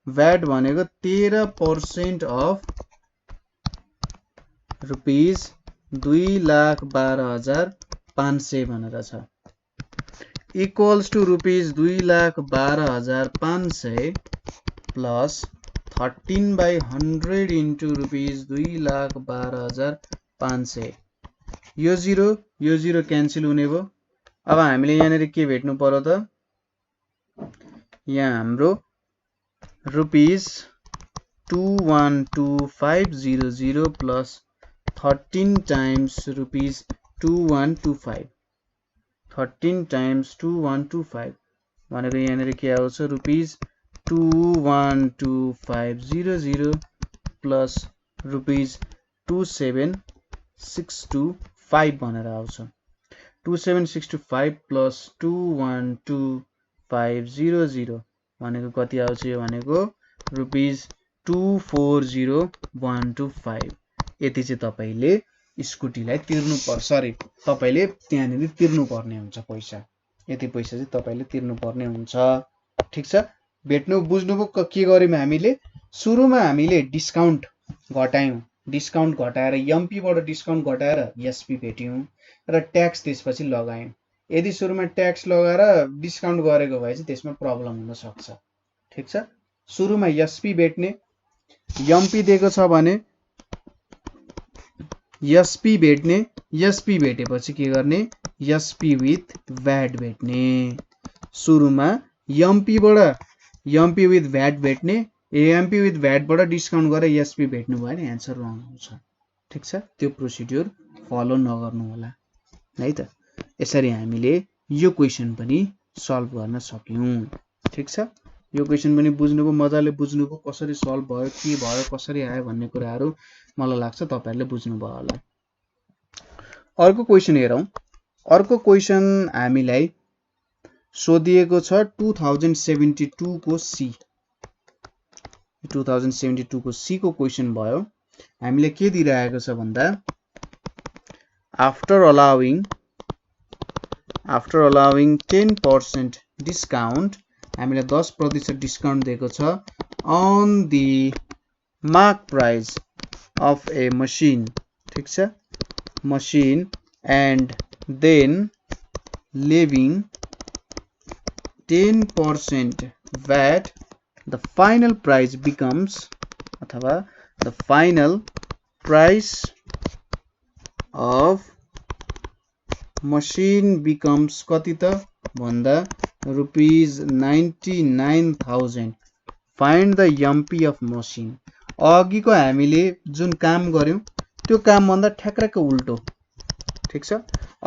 भ्याट भनेको 13% अफ रुपीज 2,12,500 भनेर छ equals to rupees 2,12,500 plus 13/100 into rupees 2,12,500 यो जीरो क्यान्सल हुने भयो अब हामीले यहाँनेरि के भेट्नु पर्यो त यहाँ हाम्रो rupees 2,12,500 plus 13 times rupees 2,125 13 times 2,125 भनेको यहाँनेरि के आउँछ रुपीज 2,12500 प्लस रुपीज 2,7,625 भनेर आउँछ 2,7,625 प्लस 2,12500 भनेको कति आउँछ यो भनेको ₹240125 यति चाहिँ तपाईले स्कुटीलाई तिर्नु पर्छ सरी तपाईले त्यहाँनेरि तिर्नु पर्ने हुन्छ पैसा यति पैसा चाहिँ तपाईले तिर्नु पर्ने हुन्छ ठीक छ भेट्नु बुझ्नुभयो के गर्यौं हामीले सुरुमा हामीले डिस्काउन्ट घटायौं डिस्काउन्ट घटाएर एमपी बाट डिस्काउन्ट घटाएर एसपी भेट्यौं र ट्याक्स त्यसपछि लगायौं यदि सुरुमा ट्याक्स लगाएर डिस्काउन्ट गरेको भए चाहिँ त्यसमा प्रब्लम हुन सक्छ ठीक छ सुरुमा एसपी भेट्ने एमपी दिएको छ भने एसपी भेट्ने एसपी भेटेपछि के गर्ने एसपी विथ भ्याट भेट्ने सुरुमा एमपी विथ भ्याट भेट्ने एमपी विथ भ्याट बाट डिस्काउन्ट गरेर एसपी भेट्नु भयो भने आन्सर रङ आउँछ ठीक छ त्यो प्रोसिड्युर फलो नगर्नु होला है त यसरी हामीले यो क्वेशन पनि सल्भ गर्न सक्यौं ठीक छ यो क्वेशन पनि बुझ्नुभयो मजाले बुझ्नुभयो कसरी सल्भ भयो के भयो कसरी आयो भन्ने कुराहरु मलाई लाग्छ तपाईहरुले बुझ्नुभयो होला अर्को क्वेशन हेरौं अर्को क्वेशन हामीलाई सोधिएको छ 2072 को सी 2072 को सी को क्वेशन भयो हामीले के दिइरहेको छ भन्दा आफ्टर allowing 10% discount हामीलाई 10% डिस्काउन्ट दिएको छ on the mark price of a machine ठीक छ machine and then leaving 10% VAT the final price becomes अथवा the final price of machine becomes कति त भन्दा ₹99,000 find the MP of machine अघिको हामीले जुन काम गर्यौं त्यो काम भन्दा ठ्याक्क उल्टो ठीक छ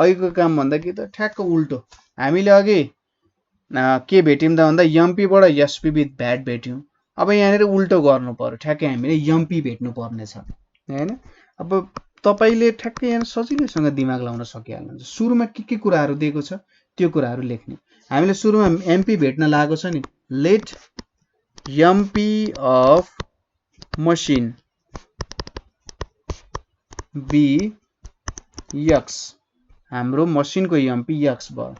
अघिको काम भन्दा के त ठ्याक्क उल्टो हामीले अघि के भेट्यौं त भन्दा MP बाट SP विथ भ्याट भेट्यौं अब यहाँनेर उल्टो गर्नु पर्यो ठ्याक्कै हामीले MP भेट्नु पर्ने छ हैन अब तपाईले ठ्याक्कै यहाँ सजिलैसँग दिमाग लाउन सकिहाल्नुहुन्छ सुरुमा के कुराहरु दिएको छ त्यो कुराहरु लेख्ने हामीले सुरुमा MP भेट्न लागेको छ नि late MP of machine be x हाम्रो मसिनको MP x भयो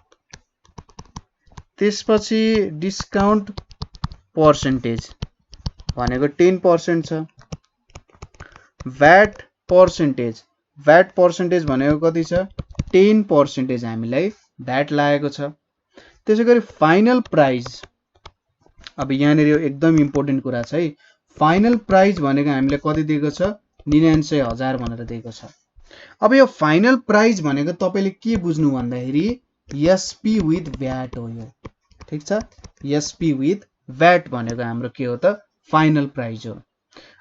त्यसपछि डिस्काउन्ट पर्सेन्टेज भनेको 10% छ VAT पर्सेन्टेज भनेको कति छ 10% हामीलाई VAT लागेको छ त्यसैगरी फाइनल प्राइस अब यहाँनेर यो एकदम इम्पोर्टेन्ट कुरा छ है फाइनल प्राइस भनेको हामीले कति दिएको छ 99,000 भनेर दिएको छ अब यो फाइनल प्राइस भनेको तपाईले के बुझ्नु भन्दाखेरि SP विथ भ्याट हो यो ठीक छ SP विथ भ्याट भनेको हाम्रो के हो त फाइनल प्राइस हो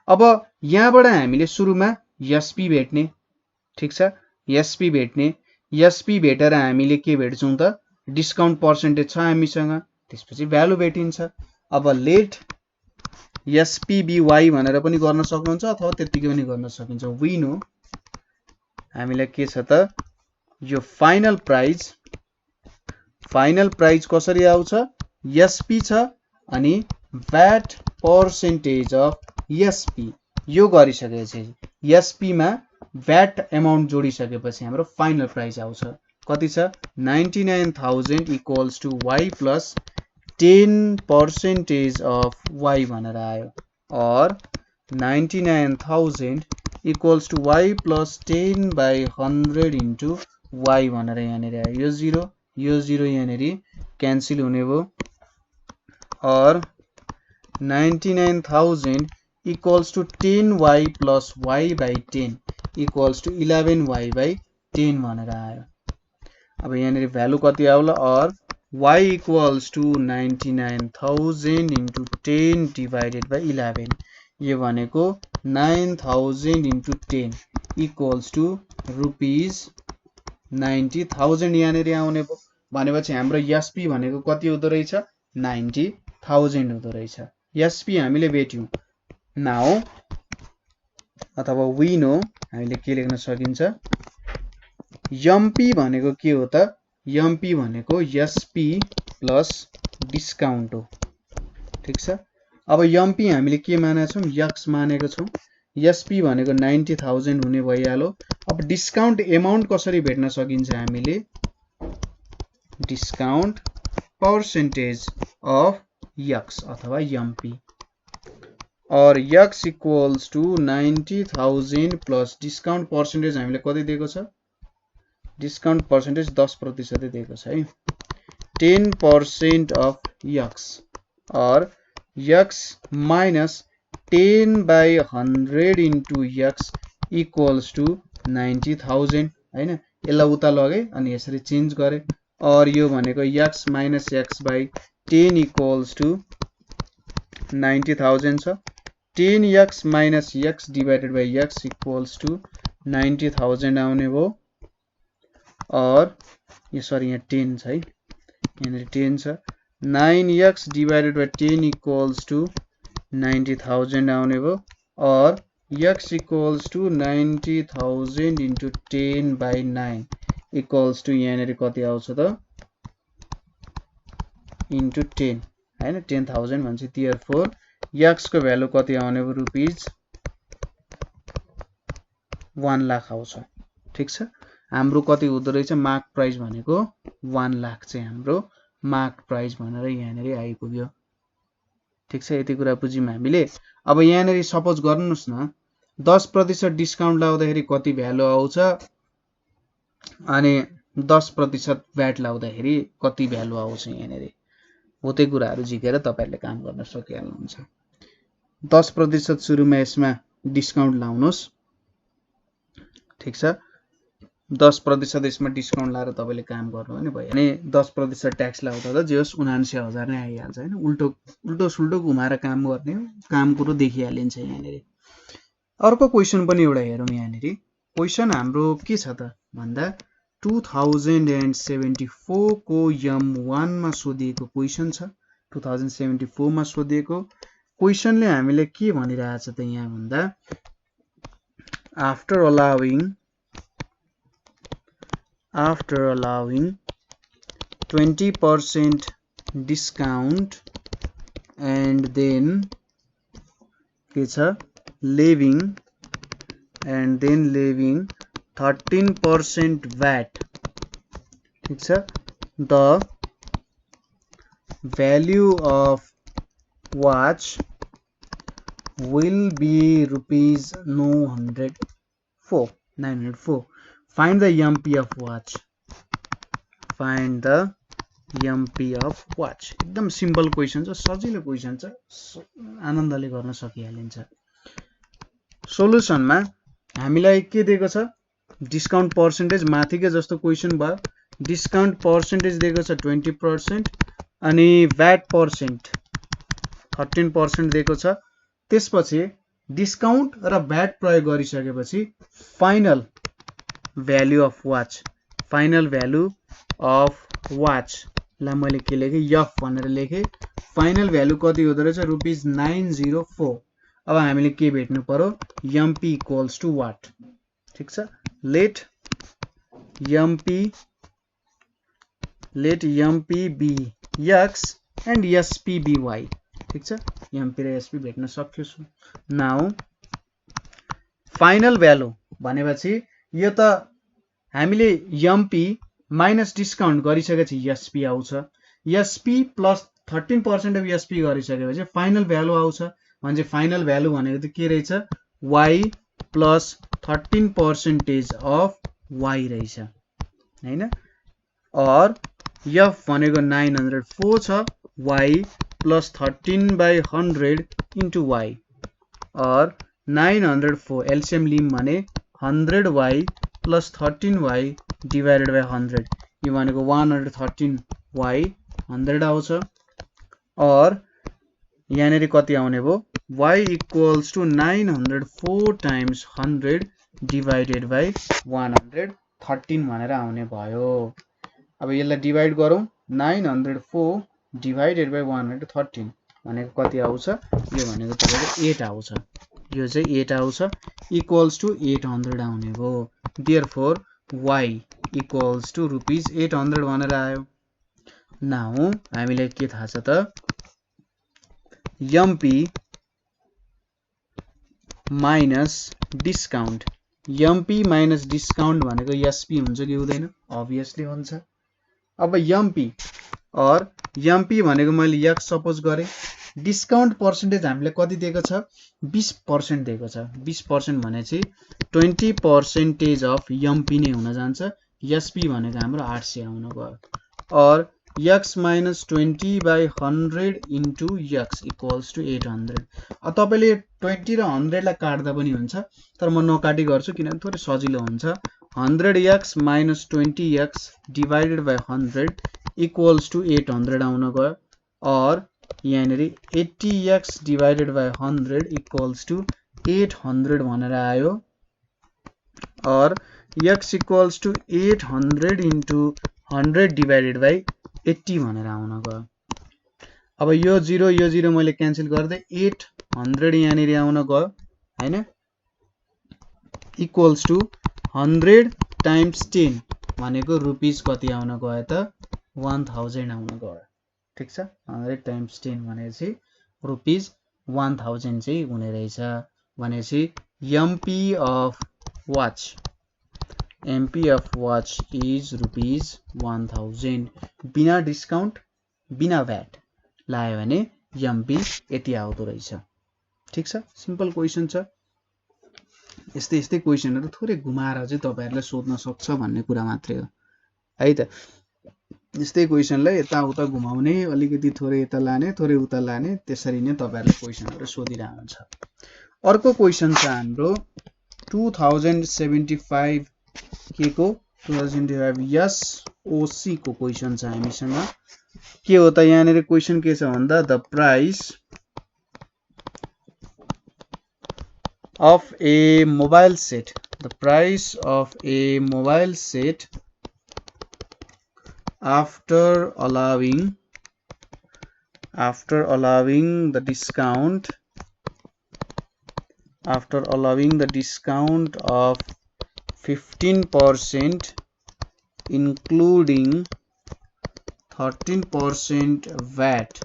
अब यहाँबाट हामीले सुरुमा SP भेट्ने ठीक छ SP भेटेर हामीले के भेट्छौं त डिस्काउन्ट पर्सेन्टेज छ हामीसँग त्यसपछि भ्यालु भेटिन्छ अब लेट SPBY भनेर पनि गर्न सक्नुहुन्छ अथवा त्यतिकै पनि गर्न सकिन्छ वी नो हामीलाई के छ त यो फाइनल प्राइस कसरी आउँछ SP छ अनि VAT पर्सेन्टेज अफ SP यो गरिसकेपछि SP मा VAT अमाउन्ट जोडिसकेपछि हाम्रो फाइनल प्राइस आउँछ कति छ 99,000 equals to Y plus 10% of Y भनेर आयो or 99,000 equals to Y plus 10 by 100 into Y भनेर यहाँनेर आयो यो 0 यहाँनेर क्यान्सल हुने भयो or 99,000 equals to 10Y plus Y by 10 equals to 11Y by 10 भनेर आयो अब यहाँनेर भ्यालु कति आउला or Y equals to 99,000 into 10 divided by 11 यो भनेको 9,000 into 10 equals to rupees 90,000 यहाँनेर आउने भयो भनेपछि हाम्रो SP भनेको कति हुँदो रहेछ 90,000 हुँदो रहेछ SP हामीले भेट्यौं नाउ अथवा we know हामीले के लेख्न सकिन्छ MP भनेको के हो त MP भनेको SP प्लस डिस्काउन्ट हो ठीक छ। अब एमपी हामीले के मानेका छौं x मानेको छौं, एसपी भनेको 90,000 हुने भइहाल्यो। अब डिस्काउन्ट अमाउन्ट कसरी भेट्न सकिन्छ हामीले डिस्काउन्ट पर्सेन्टेज अफ x अथवा एमपी और x equals to 90,000 plus discount percentage हामीले कति दिएको छ डिस्काउन्ट पर्सेन्टेज 10% दिएको छ है 10% अफ x और x minus 10/100 into x equals to 90,000 हैन। यसलाई उता लगे अनि यसरी चेन्ज गरे और यो भनेको x minus x by 10 equals to 90,000 छ। 10x minus x divided by x equals to 90,000 आउने भो और यो सरी यहाँ 10 छ है यहाँ 10 छ 9x divided by 10 equals to 90,000 आउने भो और x equals to 90,000 into 10/9 equals to यहाँ कति आउँछ त into 10 हैन 10,000 भन्छ। therefore x को भ्यालु कति आउने भो रुपीज 1 लाख आउँछ। ठीक छ हाम्रो कति हुँदो रहेछ मार्क प्राइस भनेको 1 लाख चाहिँ हाम्रो मार्क प्राइस भनेर यहाँ आइपुग्यो। ठीक छ यति कुरा बुझ्यौं हामीले। अब यहाँ सपोज गर्नुस् न 10% डिस्काउन्ट लाउँदाखेरि कति भ्यालु आउँछ अनि 10% भ्याट लाउँदाखेरि कति भ्यालु आउँछ यहाँ हो त्यो कुराहरु झिकेर तपाईहरुले काम गर्न सकिहाल्नुहुन्छ। 10% सुरुमा यसमा डिस्काउन्ट लाउनुस्। ठीक छ 10% यसमा डिस्काउन्ट लाएर तपाईले काम गर्नु भने भयो। अनि 10% ट्याक्स लाउँदा त जे होस् 79,000 नै आइहाल्छ हैन। उल्टो सुल्टो घुमाएर काम गर्ने हो काम कुरो देखिहालिन्छ यहाँ। अर्को क्वेशन पनि एउटा हेरौं यहाँ। क्वेशन हाम्रो के छ त भन्दा 2074 को M1 मा सोधिएको क्वेशन छ। 2074 मा सोधिएको क्वेशनले हामीले के भनिरहेछ त यहाँ भन्दा after allowing 20% discount and then के छ leaving 13% VAT। ठीक छ the value of watch will be rupees 904। find the MP of watch। find the MP of watch। एकदम सिम्पल क्वेशन छ सजिलो क्वेशन छ आनन्दले गर्न सकिहालिन्छ। सोलुसनमा हामीलाई के दिएको छ डिस्काउन्ट पर्सेन्टेज माथिकै जस्तो क्वेशन भयो। डिस्काउन्ट पर्सेन्टेज दिएको छ 20% अनि VAT पर्सेन्ट 13% दिएको छ। त्यसपछि डिस्काउन्ट र VAT प्रयोग गरिसकेपछि फाइनल भ्यालु अफ वाच लाई मैले के लेखे f भनेर लेखे। फाइनल भ्यालु कति हुँदो रहेछ रुपीज 904। अब हामीले के भेट्नु पर्यो MP इक्वल्स टु व्हाट। ठीक छ let MP be x and SP be y। ठीक छ MP र SP भेट्न सक्छु। नाउ फाइनल भ्यालु भनेपछि यो त हामीले MP माइनस डिस्काउन्ट गरिसकेपछि SP आउँछ। SP प्लस 13% अफ SP गरिसकेपछि फाइनल भ्यालु आउँछ। भने फाइनल भ्यालु भनेको त के रहेछ y प्लस 13% अफ y रहेछ हैन। और f भनेको 904 छ y प्लस 13/100 into y और 904 एलसीएम लिम भने 100y plus 13y divided by 100 यो भनेको 113y 100 आउँछ। और यहाँ कति आउने भो y equals to 904 times 100 divided by 113 भनेर आउने भयो। अब यसलाई डिवाइड गरौँ 904 डिवाइडेड बाइ 113 भनेको कति आउँछ यो भनेको तपाईको 8 आउँछ। यो चाहिँ 8 आउँछ इक्वल्स टु 800 आउने भो। Therefore y equals to rupees 800 भनेर आयो। नाउ हामीलाई के थाहा छ त MP minus discount MP minus discount भनेको SP हुन्छ कि हुँदैन अभियसली हुन्छ अब MP और MP भनेको मैले x सपोज गरे डिस्काउन्ट पर्सेन्टेज हामीले कति दिएको छ 20% दिएको छ 20% भनेपछि 20% अफ MP नै हुन जान्छ SP भनेको हाम्रो 800 आउन गयो और x minus 20 by 100 into x equals to 800 तपाईले 20 र 100 लाई काट्दा पनि हुन्छ तर म नकाटी गर्छु किनभने थोरै सजिलो हुन्छ 100x minus 20x divided by 100 equals to 800 आउन गयो और यहाँनेरि 80x divided by 100 equals to 800 भनेर आयो और x equals to 800 into 100 divided by 80 भनेर आउन गयो अब यो 0 मैले क्यान्सल गर्दै 800 यहाँनेरि आउन गयो हैन इक्वल्स टु 100 टाइम्स 10 भनेको रुपीस कति आउन गयो त 1000 आउन गयो ठीक छ 100 टाइम्स 10 भनेपछि रुपीस 1000 चाहिँ हुने रहेछ भनेपछि MP of watch is rupees 1000 बिना डिस्काउन्ट बिना VAT लायो भने MP यति आउँदो रहेछ ठीक छ सिम्पल क्वेशन छ यस्तै क्वेशनहरु थोरै घुमाएर चाहिँ तपाईहरुले सोध्न सक्छ भन्ने कुरा मात्रै हो है त यस्तै क्वेशनलाई यता उता घुमाउने अलिकति थोरै यता लाने थोरै उता लाने त्यसरी नै तपाईहरुले क्वेशनहरु सोधिरहन्छ अर्को क्वेशन छ हाम्रो 2075 के को 2075 SOC को क्वेशन छ हामीसँग के हो त यहाँनेर क्वेशन के छ भन्दा the price of a mobile set after allowing the discount of 15% including 13% VAT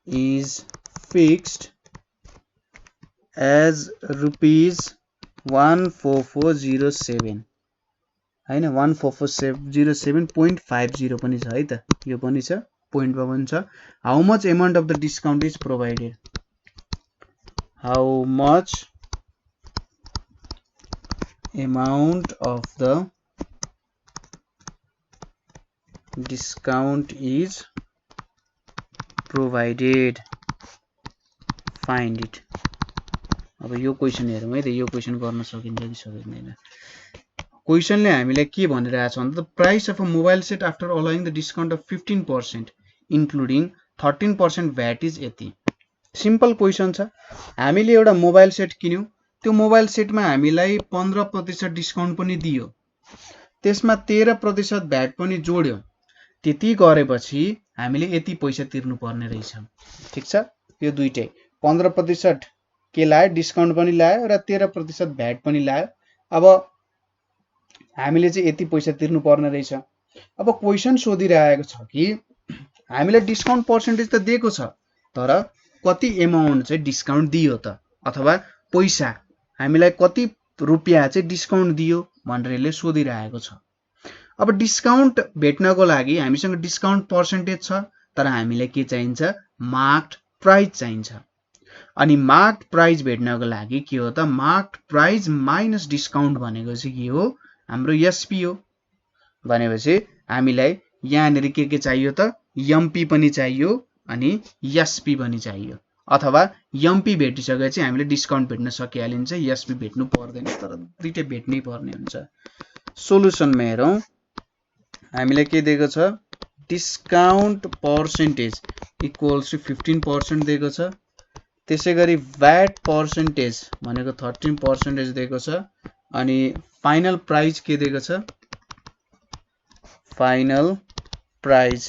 is fixed as rupees 14407 हैन 14407.50 पनि छ है त यो पनि छ पोइन्ट मा पनि छ how much amount of the discount is provided how much amount of the discount is provided find it अब यो क्वेशन हेरौँ है त यो क्वेशन गर्न सकिन्छ कि सकिँदैन क्वेशनले हामीलाई के भनिरहेछ भन्दा price of a mobile set after allowing the discount of 15% including 13% VAT is यति सिम्पल क्वेशन छ हामीले एउटा मोबाइल सेट किन्यौ त्यो मोबाइल सेटमा हामीलाई 15% डिस्काउन्ट पनि दियो त्यसमा 13% VAT पनि जोड्यो त्यति गरेपछि हामीले यति पैसा तिर्नु पर्ने रहेछ ठीक छ यो दुईटै 15% के लायो डिस्काउन्ट पनि लायो र 13% VAT पनि लायो अब हामीले चाहिँ यति पैसा तिर्नु पर्ने रहेछ अब क्वेशन सोधिरहेको छ कि हामीले डिस्काउन्ट पर्सेन्टेज त दिएको छ तर कति अमाउन्ट चाहिँ डिस्काउन्ट दियो त अथवा पैसा हामीलाई कति रुपैयाँ चाहिँ डिस्काउन्ट दियो भनेर यसले सोधिरहेको छ अब डिस्काउन्ट भेट्नको लागि हामीसँग डिस्काउन्ट पर्सेन्टेज छ तर हामीलाई के चाहिन्छ मार्क्ड प्राइस चाहिन्छ अनि मार्क्ड प्राइस भेट्नको लागि के हो त मार्क्ड प्राइस माइनस डिस्काउन्ट भनेको चाहिँ के हो हाम्रो SP हो भनेपछि हामीलाई यहाँनेरि के चाहियो त MP पनि चाहियो अनि SP पनि चाहियो अथवा MP भेटिसकेपछि हामीले डिस्काउन्ट भेट्न सकिहालिन्छ SP भेट्नु पर्दैन तर दुईटै भेट्नै पर्ने हुन्छ सोलुसनमा हेरौं हामीलाई के दिएको छ डिस्काउन्ट पर्सेन्टेज इक्वल्स टु 15% दिएको छ त्यसैगरी VAT पर्सेन्टेज भनेको 13% दिएको छ अनि फाइनल प्राइस के दिएको छ फाइनल प्राइस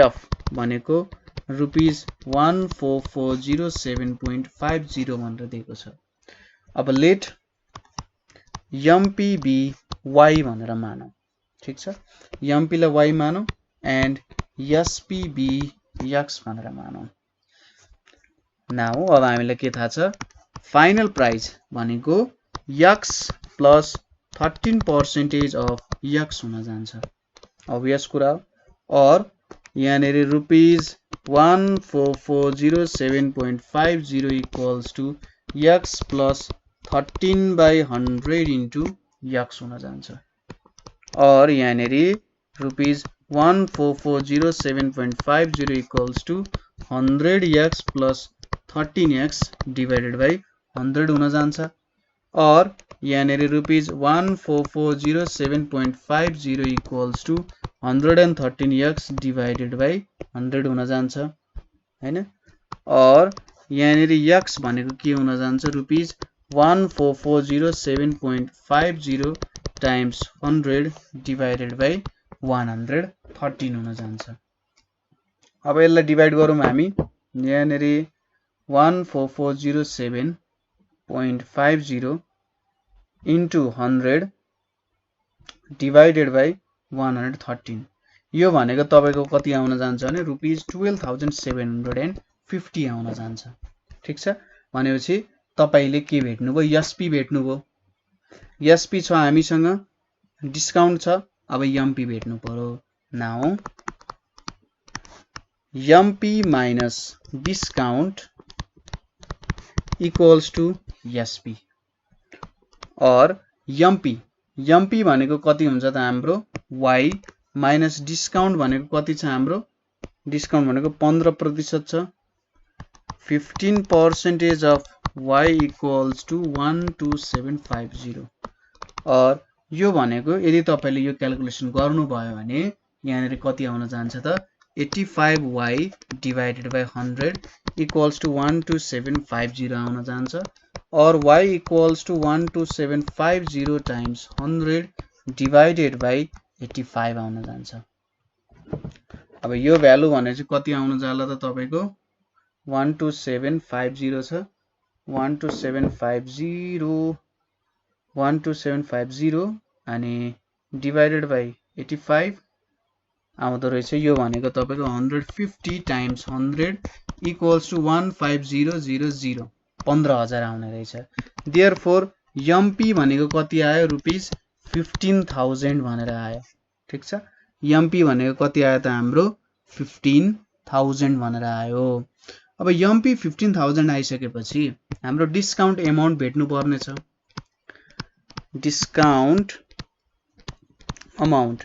F भनेको रुपीस 14407.50 भनेर दिएको छ अब लेट MP be Y भनेर मानौं ठीक छ MP लाई Y मानौं एन्ड SP be X भनेर मानौं नाउ अब हामीलाई के थाहा छ फाइनल प्राइस भनेको x प्लस 13% अफ x हुन जान्छ अभियस कुरा हो और यहाँनेरि rupees 1440.50 equals to x plus 13/100 into x हुन जान्छ और यहाँनेरि rupees 1440.50 equals to 100x plus 13x divided by 100 हुन जान्छ और यहाँनेरि rupees 1440.50 equals to 113x divided by 100 हुन जान्छ हैन और यहाँनेरि x भनेको के हुन जान्छ रुपीज 1440.50 टाइम्स 100 डिवाइडेड बाई 113 हुन जान्छ अब यसलाई डिवाइड गरौँ हामी यहाँनेरि 1440.50 इन्टु 100 डिवाइडेड बाई 113 यो भनेको तपाईको कति आउन जान्छ भने रुपीज 12,750 आउन जान्छ ठीक छ भनेपछि तपाईले के भेट्नुभयो एसपी भेट्नुभयो एसपी छ हामीसँग डिस्काउन्ट छ अब एमपी भेट्नु पर्यो now MP minus discount equals to SP और एमपी भनेको कति हुन्छ त हाम्रो y माइनस डिस्काउन्ट भनेको कति छ हाम्रो डिस्काउन्ट भनेको 15% छ 15% अफ y इक्वल्स टु 12750 और यो भनेको यदि तपाईले यो क्याल्कुलेसन गर्नुभयो भने यहाँनेरि कति आउन जान्छ त 85y divided by 100 equals to 12750 आउन जान्छ और y equals to 12750 times 100 divided by 85 आउन जान्छ अब यो भ्यालु भने चाहिँ कति आउन जाला त तपाईको 12750 छ 12750 अनि डिवाइडेड बाई 85 आउँदो रहेछ यो भनेको तपाईको 150 टाइम्स 100 इक्वल्स टु 15000 15000 आउने रहेछ देयरफोर एमपी भनेको कति आयो रुपीज 15,000 भनेर आयो ठीक छ एमपी भनेको कति आयो त हाम्रो 15,000 भनेर आयो अब एमपी 15,000 आइसकेपछि हाम्रो डिस्काउन्ट अमाउन्ट भेट्नु पर्ने छ डिस्काउन्ट अमाउन्ट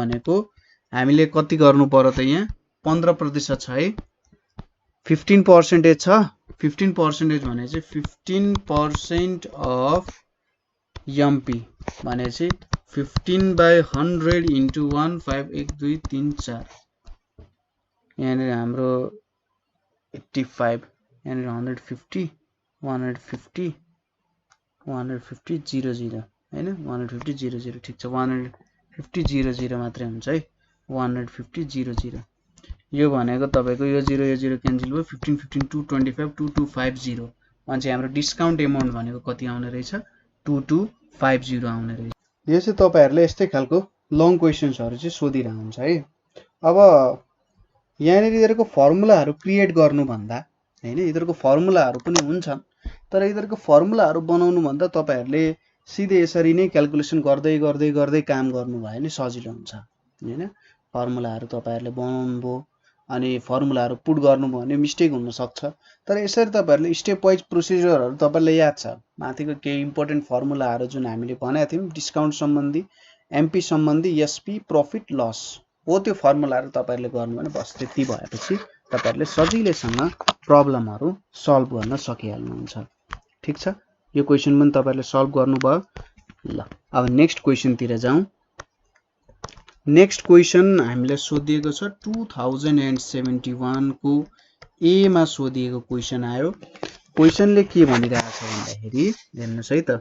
भनेको हामीले कति गर्नु पर्यो त यहाँ 15% छ है 15% छ 15% भने चाहिँ 15% अफ एमपी भने चाहिँ 15/100 इन्टु 151234 यहाँनिर हाम्रो 85 यहाँनिर 150 150 150 00 हैन 150 00 ठीक छ 150 00 मात्रै हुन्छ है 150 00 यो भनेको तपाईको यो 0 क्यान्सल भयो 15 15 225 2250 अनि हाम्रो डिस्काउन्ट अमाउन्ट भनेको कति आउने रहेछ 2250 आउने रहेछ यो चाहिँ तपाईहरुले यस्तै खालको लङ क्वेशन्सहरु चाहिँ सोधिरा हुन्छ है अब यहाँनिर यिनीहरुको फर्मुलाहरु क्रिएट गर्नु भन्दा हैन यिनीहरुको फर्मुलाहरु पनि हुन्छन् तर यिनीहरुको फर्मुलाहरु बनाउनु भन्दा तपाईहरुले सिधै यसरी नै क्याल्कुलेसन गर्दै गर्दै गर्दै काम गर्नु भयो नि सजिलो हुन्छ हैन फर्मुलाहरु तपाईहरुले बनाउनु भो अनि फर्मुलाहरु पुट गर्नु भयो भने मिस्टेक हुन सक्छ तर यसरी तपाईहरुले स्टेप वाइज प्रोसिजरहरु तपाईलाई याद छ माथिको केही इम्पोर्टेन्ट फर्मुलाहरु जुन हामीले भनेका थियौं डिस्काउन्ट सम्बन्धी एमपी सम्बन्धी एसपी प्रॉफिट लस हो त्यो फर्मुलाहरु तपाईहरुले गर्नु भने बस त्यति भएपछि तपाईहरुले सजिलैसँग प्रब्लमहरु सल्भ गर्न सकिहाल्नुहुन्छ ठीक छ यो क्वेशन पनि तपाईहरुले सल्भ गर्नुभयो ल अब नेक्स्ट क्वेशन तिर जाउँ नेक्स्ट क्वेशन हामीले सोधिएको छ 2071 को ए मा सोधिएको क्वेशन आयो क्वेशनले के भनिरहेको छ भन्दाखेरि हेर्नुस् है त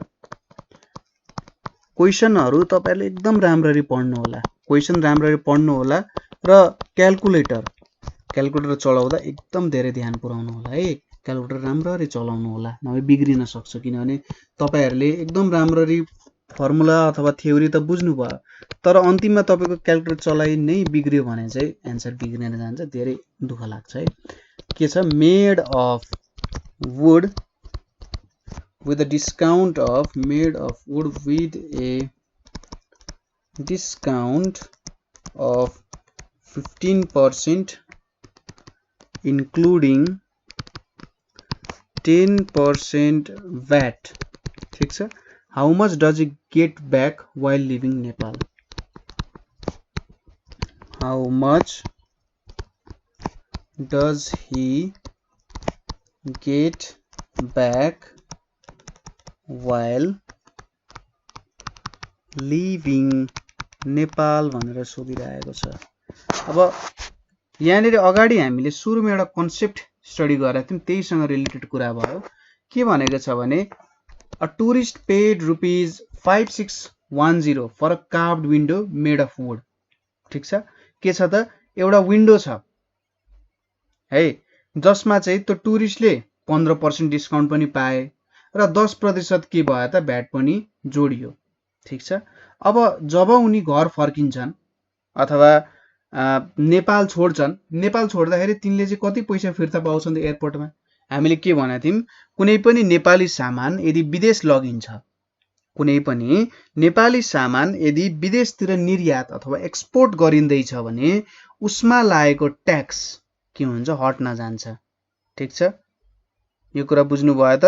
क्वेशनहरु तपाईहरुले एकदम राम्ररी पढ्नु होला क्वेशन राम्ररी पढ्नु होला र क्याल्कुलेटर चलाउँदा एकदम धेरै ध्यान पुर्याउनु होला है क्याल्कुलेटर राम्ररी चलाउनु होला नभए बिग्रिन सक्छ किनभने तपाईहरुले एकदम राम्ररी फर्मुला अथवा थ्योरी त बुझ्नु भयो तर अन्तिममा तपाईको क्याल्कुलेटर चलाइ नै बिग्रियो भने चाहिँ आन्सर बिग्रिन जान्छ धेरै दुःख लाग्छ है के छ made of would with a discount of made of wood with a discount of 15% including 10% VAT. ठीक छ. How much does he get back while leaving Nepal? How much does he get back while leaving Nepal भनेर सोधिरहेको छ. अब यहाँनिर अगाडि हामीले सुरुमा एउटा कन्सेप्ट स्टडी गरेका थियौं, त्यहीसँग रिलेटेड कुरा भयो. के भनेको छ भने a tourist paid rupees 5610 for a carved window made of wood. ठीक छ. के छ त एउटा विन्डो छ है, जसमा चाहिँ त्यो टुरिस्टले 15% डिस्काउन्ट पनि पाए र 10% के भयो त भ्याट पनि जोडियो. ठीक छ. अब जब उनी घर फर्किन्छन् अथवा नेपाल छोड्छन्, नेपाल छोड्दाखेरि तिनले चाहिँ कति पैसा फिर्ता पाउँछन् एयरपोर्टमा? हामीले के भनेका थियौं, कुनै पनि नेपाली सामान यदि विदेश लगिन्छ, कुनै पनि नेपाली सामान यदि विदेशतिर निर्यात अथवा एक्सपोर्ट गरिँदैछ भने उसमा लागेको ट्याक्स के हुन्छ? हट्न जान्छ. ठीक छ. यो कुरा बुझ्नु भयो त?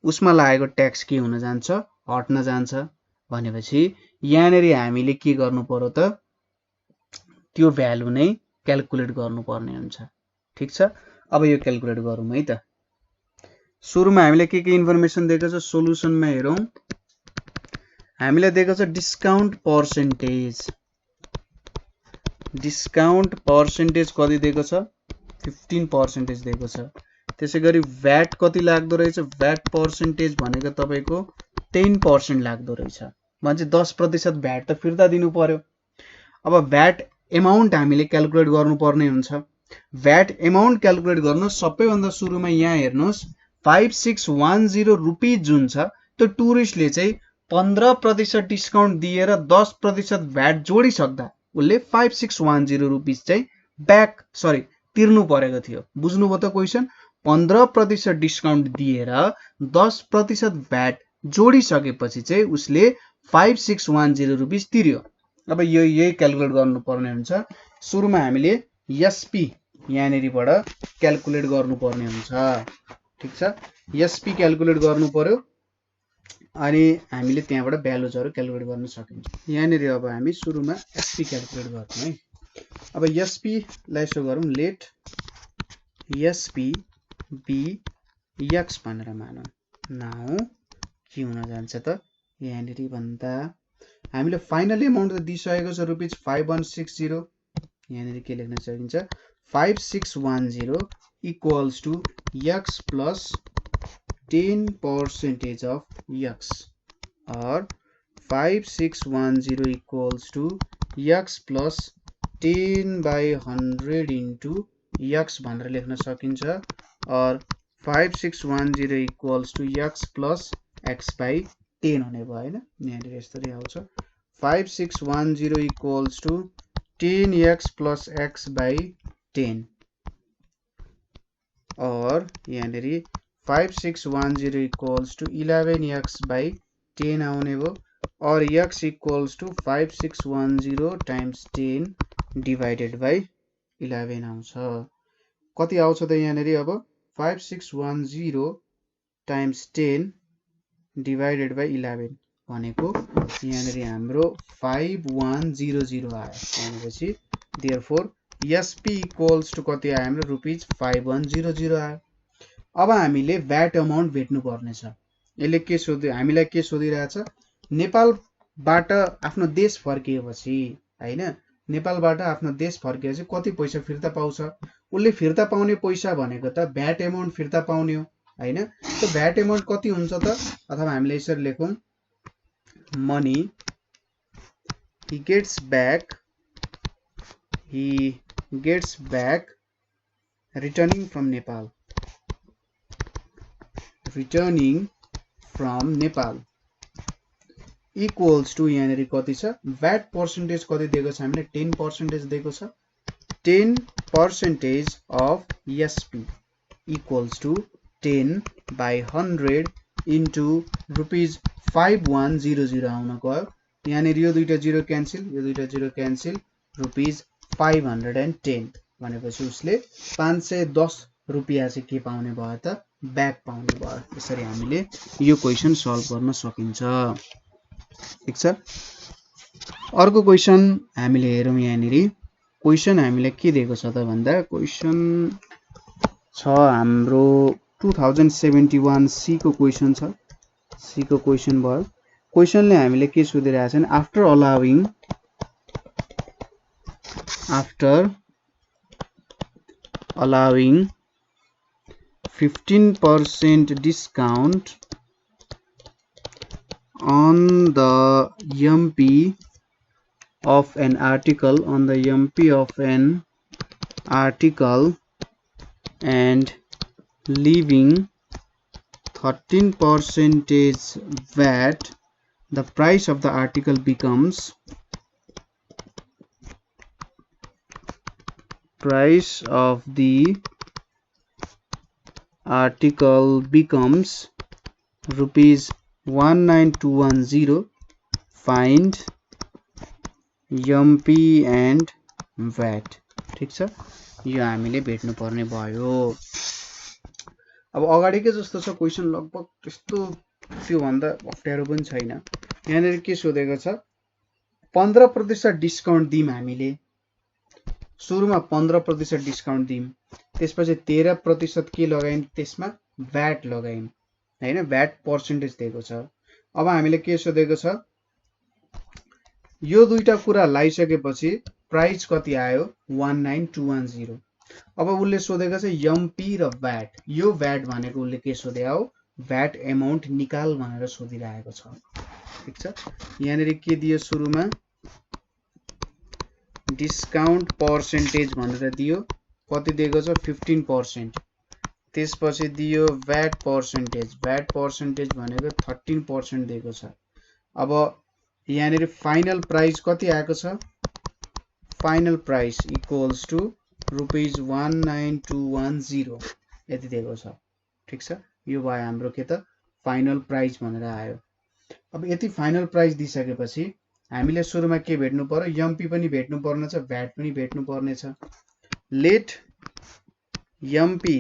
उसमा लागेको ट्याक्स के हुन जान्छ? हट्न जान्छ. भनेपछि यहाँनिर हामीले के गर्नु पर्यो त? त्यो भ्यालु नै क्याल्कुलेट गर्नुपर्ने हुन्छ. ठीक छ. अब यो क्याल्कुलेट गरौँ है त. सुरुमा हामीले के इन्फर्मेसन दिएको छ? सोलुसनमा हेरौँ. हामीलाई दिएको छ डिस्काउन्ट पर्सेन्टेज. डिस्काउन्ट पर्सेन्टेज कति दिएको छ? 15% दिएको छ. त्यसैगरी भ्याट कति लाग्दो रहेछ? भ्याट पर्सेन्टेज भनेको तपाईको 10% लाग्दो रहेछ. भने चाहिँ 10% भ्याट त फिर्ता दिनु पर्यो. अब भ्याट एमाउन्ट हामीले क्याल्कुलेट गर्नुपर्ने हुन्छ. भ्याट एमाउन्ट क्याल्कुलेट गर्न सबैभन्दा सुरुमा यहाँ हेर्नुहोस्, 5610 रुपीज जुन छ त्यो टुरिस्टले चाहिँ 15% डिस्काउन्ट दिएर 10% भ्याट जोडिसक्दा उसले 5610 रुपीज चाहिँ तिर्नु परेको थियो. बुझ्नुभयो त क्वेशन? 15% डिस्काउन्ट दिएर 10% भ्याट जोडिसकेपछि चाहिँ उसले 5610 रुपीज तिर्यो. अब यही क्याल्कुलेट गर्नुपर्ने हुन्छ. सुरुमा हामीले एसपी यहाँनिरबाट क्याल्कुलेट गर्नुपर्ने हुन्छ. ठीक छ. एसपी क्याल्कुलेट गर्नु पर्यो अनि हामीले त्यहाँबाट भ्यालुजहरु क्याल्कुलेट गर्न सकिन्छ. यहाँनिर अब हामी सुरुमा एसपी क्याल्कुलेट गर्छौं है. अब एसपी लाई यसो गरौँ, लेट एसपी बी एक्स भनेर मानौं. नाउ के हुन जान्छ त? यहाँनिर भन्दा हामीले फाइनल एमाउन्ट त दिइसकेको छ रुपीज 5160. यहाँनिर के लेख्न सकिन्छ? 5610 equals to x plus 10% of x or 5610 equals to x plus 10/100 into x भनेर लेख्न सकिन्छ. और 5610 equals to x plus x by 10 हुने भयो हैन? यहाँनिर यसरी आउँछ. 5610 equals to 10x plus x by 10 और यहाँनिर 5610 equals to 11x by 10 आउने भयो. और x equals to 5610 times 10 divided by 11 आउँछ. कति आउँछ त यहाँनिर? अब 5610 times 10 divided by 11 भनेको यहाँनिर हाम्रो 5100 आयो. भनेपछि therefore SP equals to कति आयो हाम्रो? रुपीज 5100 आयो. अब हामीले भ्याट अमाउन्ट भेट्नु पर्ने छ. यसले के सोध्यो? हामीलाई के सोधिरहेछ? नेपालबाट आफ्नो देश फर्किएपछि हैन, नेपालबाट आफ्नो देश फर्किएपछि कति पैसा फिर्ता पाउँछ? उसले फिर्ता पाउने पैसा भनेको त भ्याट अमाउन्ट फिर्ता पाउने हो हैन? त्यो भ्याट अमाउन्ट कति हुन्छ त? अथवा हामीले यसरी लेखौं, money he gets back returning from Nepal equals to यहाँनिर कति छ? भ्याट पर्सेन्टेज कति दिएको छ? हामीले 10% दिएको छ. 10 percentage of SP equals to 10 by 100 into rupees 5100 आउन गयो यहाँनिर यो दुईटा जिरो क्यान्सल रुपीज 510 भनेपछि उसले 510 रुपैयाँ चाहिँ के पाउने भयो त ब्याक पाउने भयो यसरी हामीले यो क्वेशन सल्भ गर्न सकिन्छ ठीक छ अर्को क्वेशन हामीले हेरौं यहाँनिर क्वेशन हामीले के दिएको छ त भन्दा क्वेशन छ हाम्रो 2071 सी को क्वेशन छ सी को क्वेशन भयो क्वेशनले हामीले के सोधिरहेछ भने after allowing 15% discount on the MP of an article and leaving 13% VAT, the price of the article becomes rupees 19210. Find MP and VAT. ठीक छ यो हामीले भेट्नु पर्ने भयो अब अगाडिकै जस्तो छ क्वेशन लगभग त्यस्तो त्यो भन्दा अप्ठ्यारो पनि छैन यहाँनिर के सोधेको छ 15% डिस्काउन्ट दिम हामीले सुरुमा 15% डिस्काउन्ट दिम त्यसपछि 13% के लगाइन त्यसमा भ्याट लगाइन हैन भ्याट पर्सेन्टेज दिएको छ अब हामीले के सोधेको छ यो दुईटा कुरा लाइसकेपछि प्राइस कति आयो 19210 अब उले सोधेको छ एमपी र भ्याट यो भ्याट भनेको उले के सोध्या हो भ्याट अमाउन्ट निकाल भनेर सोधिरहेको छ ठीक छ यहाँनिर के दियो सुरुमा डिस्काउन्ट पर्सेन्टेज भनेर दियो कति दिएको छ 15% त्यसपछि दियो भ्याट पर्सेन्टेज भनेको 13% दिएको छ अब यहाँनिर फाइनल प्राइस कति आएको छ final price equals to rupees 19210 यति दिएको छ ठीक छ यो भयो हाम्रो के त फाइनल प्राइस भनेर आयो अब यति फाइनल प्राइस दिइसकेपछि हामीले सुरुमा के भेट्नु पर्यो एमपी पनि भेट्नु पर्ने छ भ्याट पनि भेट्नु पर्ने छ let MP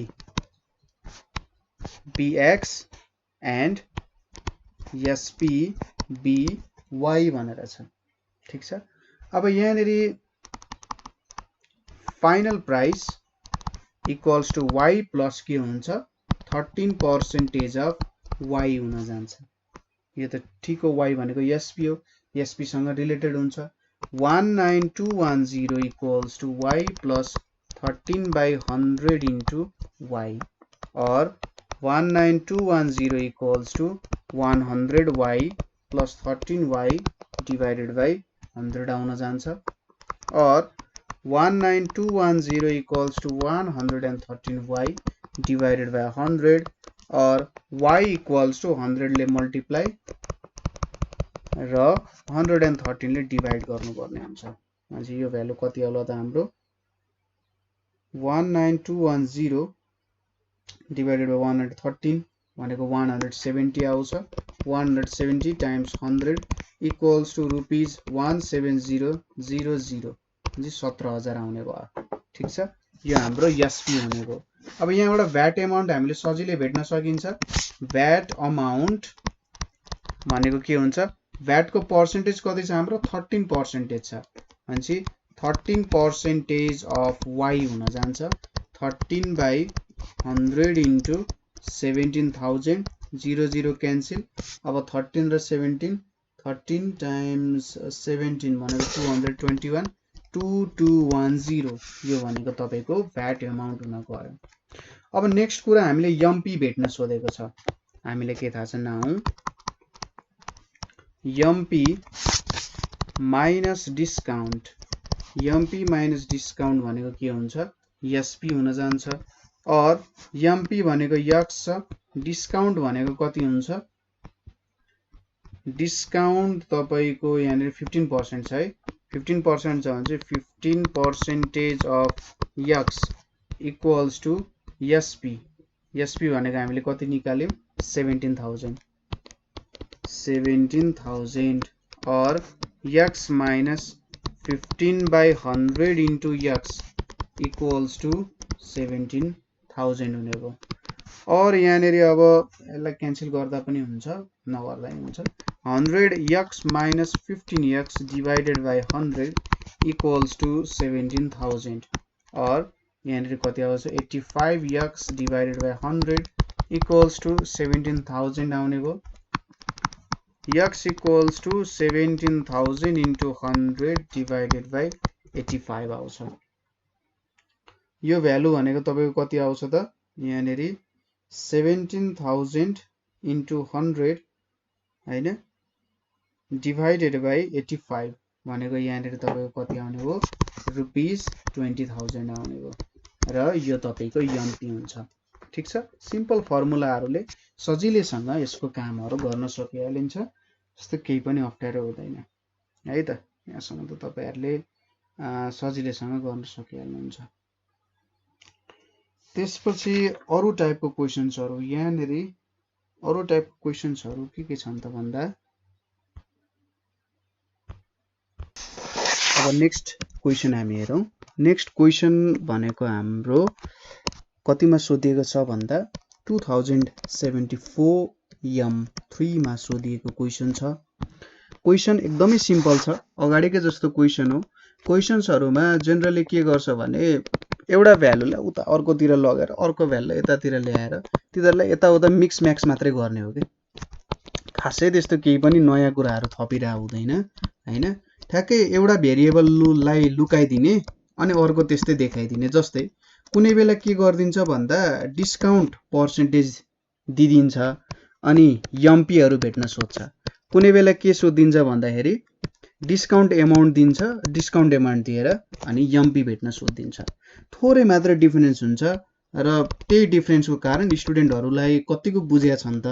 be x and SP be y भनेर छ ठीक छ अब यहाँनिर final price equals to y plus के हुन्छ 13% अफ y हुन जान्छ यो त ठीक हो y भनेको एसपी हो एसपी सँग रिलेटेड हुन्छ 19210 equals to y plus 13/100 into y और 19210 equals to 100y plus 13y divided by 100 आउन जान्छ और 19210 equals to 113y divided by 100 और y equals to 100 ले multiply र 113 ले divide गर्नु पर्ने हुन्छ अनि यो भ्यालु कति होला त हाम्रो 19210 divided by 113 भनेको 170 आउँछ 170 times 100 equals to rupees 17000 जी 17000 आउने भयो ठीक छ यो हाम्रो एसपी भनेको अब यहाँबाट भ्याट अमाउन्ट हामीले सजिलै भेट्न सकिन्छ भ्याट अमाउन्ट भनेको के हुन्छ भ्याट को पर्सेन्टेज कति छ हाम्रो 13% छ अनि 13% अफ y हुन जान्छ 13/100 into 17,000 00 cancel अब 13 र 17 13 times 17 भनेको 221 2210 यो भनेको तपाईको भ्याट अमाउन्ट हुन गयो अब नेक्स्ट कुरा हामीले एमपी भेट्न सोधेको छ हामीले के थाहा छ now MP minus discount MP minus discount भनेको के हुन्छ एसपी हुन जान्छ और एमपी भनेको x छ डिस्काउन्ट भनेको कति हुन्छ डिस्काउन्ट तपाईको यहाँ 15% छ है 15% छ भने चाहिँ 15% of x equals to SP भनेको हामीले कति निकाल्यौं 17,000 or x minus 15/100 into x equals to 17,000 हुने भयो। और यहाँनेरि अब यसलाई क्यान्सल गर्दा पनि हुन्छ नगर्दा पनि हुन्छ 100x minus 15x divided by 100 equals to 17,000 और यहाँनेरि कति आउँछ 85x divided by 100 equals to 17,000 आउने भयो। x equals to 17,000 into 100 divided by 85 आउँछ। यो भ्यालु भनेको तपाईको कति आउँछ त यहाँनेरि 17,000 into 100 हैन divided by 85 भनेको यहाँनेरि तपाईको कति आउने हो ₹20,000 आउने हो र यो तपाईको एमपी हुन्छ। ठीक छ, सिम्पल फर्मुलाहरुले सजिलैसँग यसको कामहरु गर्न सकिहालिन्छ। त्यस्तो केही पनि अप्ठ्यारो हुँदैन है त। यहाँसम्म त तपाईहरुले सजिलैसँग गर्न सकिहाल्नुहुन्छ। त्यसपछि अरु टाइपको क्वेशन्सहरु यहाँनेरि अरु टाइपको क्वेशन्सहरु के छन् त भन्दा अब नेक्स्ट क्वेशन हामी हेरौं। नेक्स्ट क्वेशन भनेको हाम्रो कतिमा सोधिएको छ भन्दा 2074 M3 मा सोधिएको क्वेशन छ। क्वेशन एकदमै सिम्पल छ, अगाडिकै जस्तो क्वेशन हो। क्वेशन्सहरुमा जनरली के गर्छ भने एउटा भ्यालुलाई उता अर्कोतिर लगेर अर्को भ्यालुलाई यतातिर ल्याएर तिनीहरुलाई यताउता मिक्स म्याक्स मात्रै गर्ने हो के। खासै त्यस्तो केही पनि नयाँ कुराहरु थपिरा हुँदैन हैन। ठ्याक्कै एउटा भेरिएबललाई लुकाइदिने अनि अर्को त्यस्तै देखाइदिने। जस्तै कुनै बेला के गर्दिन्छ भन्दा डिस्काउन्ट पर्सेन्टेज दिदिन्छ अनि एमपीहरु भेट्न सोध्छ। कुनै बेला के सोधिन्छ भन्दाखेरि डिस्काउन्ट एमाउन्ट दिन्छ, डिस्काउन्ट एमाउन्ट दिएर अनि एमपी भेट्न सोधिन्छ। थोरै मात्र डिफरेन्स हुन्छ र त्यही डिफरेन्सको कारण स्टुडेन्टहरुलाई कतिको बुझ्या छन् त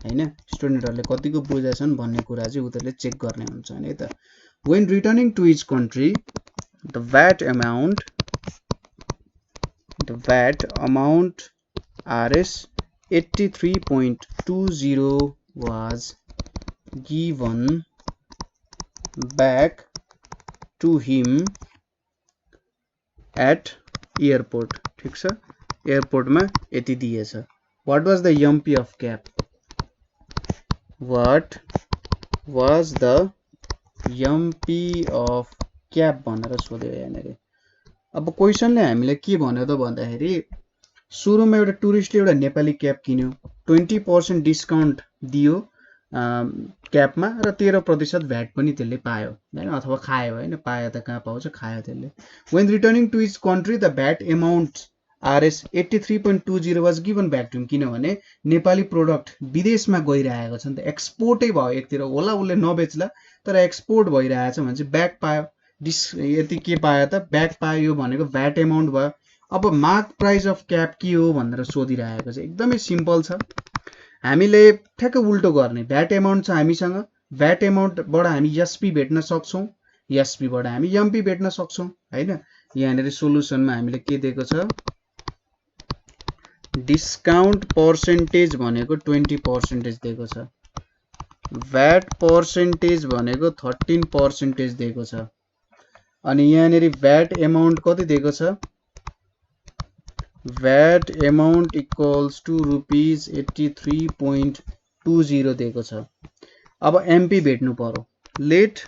हैन, स्टुडेन्टहरुले कतिको बुझ्या छन् भन्ने कुरा चाहिँ उनीहरुले चेक गर्ने हुन्छ नि त। When returning to each country, the VAT amount Rs 83.20 was given back to him at airport. ठीक छ, एयरपोर्ट में यति दिएछ। What was the MP of cap? What was the MP of cap भनेर सोध्यो यहाँनेरि। अब क्वेशनले हामीले के भन्यो त भन्दाखेरि सुरुमा एउटा टुरिस्टले एउटा नेपाली क्याप किन्यो, 20% डिस्काउन्ट दियो क्यापमा र 13% भ्याट पनि त्यसले पायो हैन, अथवा खायो हैन। पायो त कहाँ पाउँछ, खायो त्यसले। When returning to each country, the VAT amount Rs 83.20 was given back to him। किनभने नेपाली प्रोडक्ट विदेशमा गइरहेको छ नि त, एक्सपोर्टै भयो एकतिर, होला उसले नबेच्ला तर एक्सपोर्ट भइरहेछ भने चाहिँ ब्याक पायो। यति के पायो त ब्याक पायो। यो भनेको भ्याट एमाउन्ट भयो। अब मार्क प्राइस अफ क्याप के हो भनेर सोधिरहेको छ। एकदमै सिम्पल छ, हामीले ठ्याक्कै उल्टो गर्ने। भ्याट एमाउन्ट छ हामीसँग, भ्याट एमाउन्टबाट हामी एसपी भेट्न सक्छौं, एसपी बाट हामी एमपी भेट्न सक्छौं हैन। यहाँनेरि सोलुसनमा हामीले के दिएको छ, डिस्काउन्ट पर्सेन्टेज भनेको 20% दिएको छ, भ्याट पर्सेन्टेज भनेको 13% दिएको छ अनि यहाँनेरि भ्याट एमाउन्ट कति दिएको छ, VAT amount equals to rupees 83.20 दिएको छ। अब MP भेट्नु पर्यो। लेट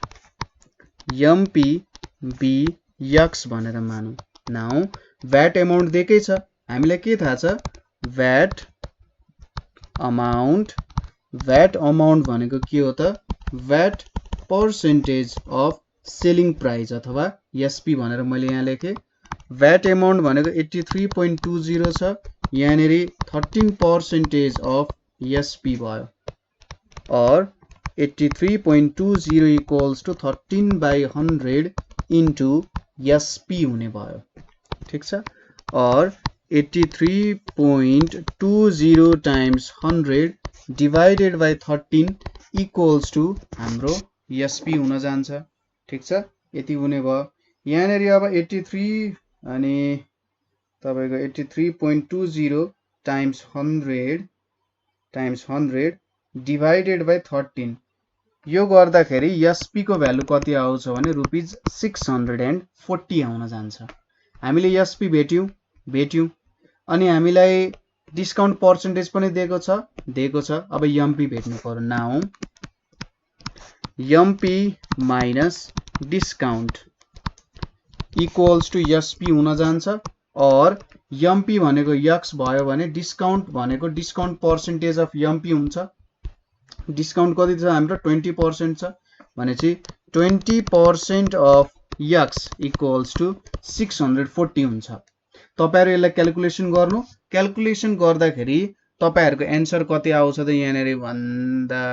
MP be x भनेर मानौ। नाउ VAT amount दिएकै छ, हामीलाई के थाहा छ VAT amount भनेको के हो त VAT percentage of selling price अथवा SP भनेर मैले यहाँ लेखे। VAT amount भनेको 83.20 छ, यहाँनेरि 13% of SP भयो और 83.20 equals to 13/100 into SP हुने भयो। ठीक छ, और 83.20 times 100 divided by 13 equals to हाम्रो SP हुन जान्छ। ठीक छ, यति हुने भयो यहाँनेरि अब 83 अनि तपाईको 83.20 टाइम्स 100 डिभाइडेड बाइ 13 यो गर्दाखेरि एसपी को भ्यालु कति आउँछ भने ₹640 आउन जान्छ हामीले एसपी भेट्यौं अनि हामीलाई डिस्काउन्ट पर्सेन्टेज पनि दिएको छ अब एमपी भेट्नु पर्यो now MP minus discount equals to SP हुन जान्छ और एमपी भनेको एक्स भयो भने डिस्काउन्ट भनेको डिस्काउन्ट पर्सेन्टेज अफ एमपी हुन्छ डिस्काउन्ट कति छ हाम्रो 20% छ भनेपछि 20% अफ एक्स इक्वल्स टु 640 हुन्छ तपाईहरु यसलाई क्याल्कुलेसन गर्दाखेरि तपाईहरुको आन्सर कति आउँछ त यहाँनेरि भन्दा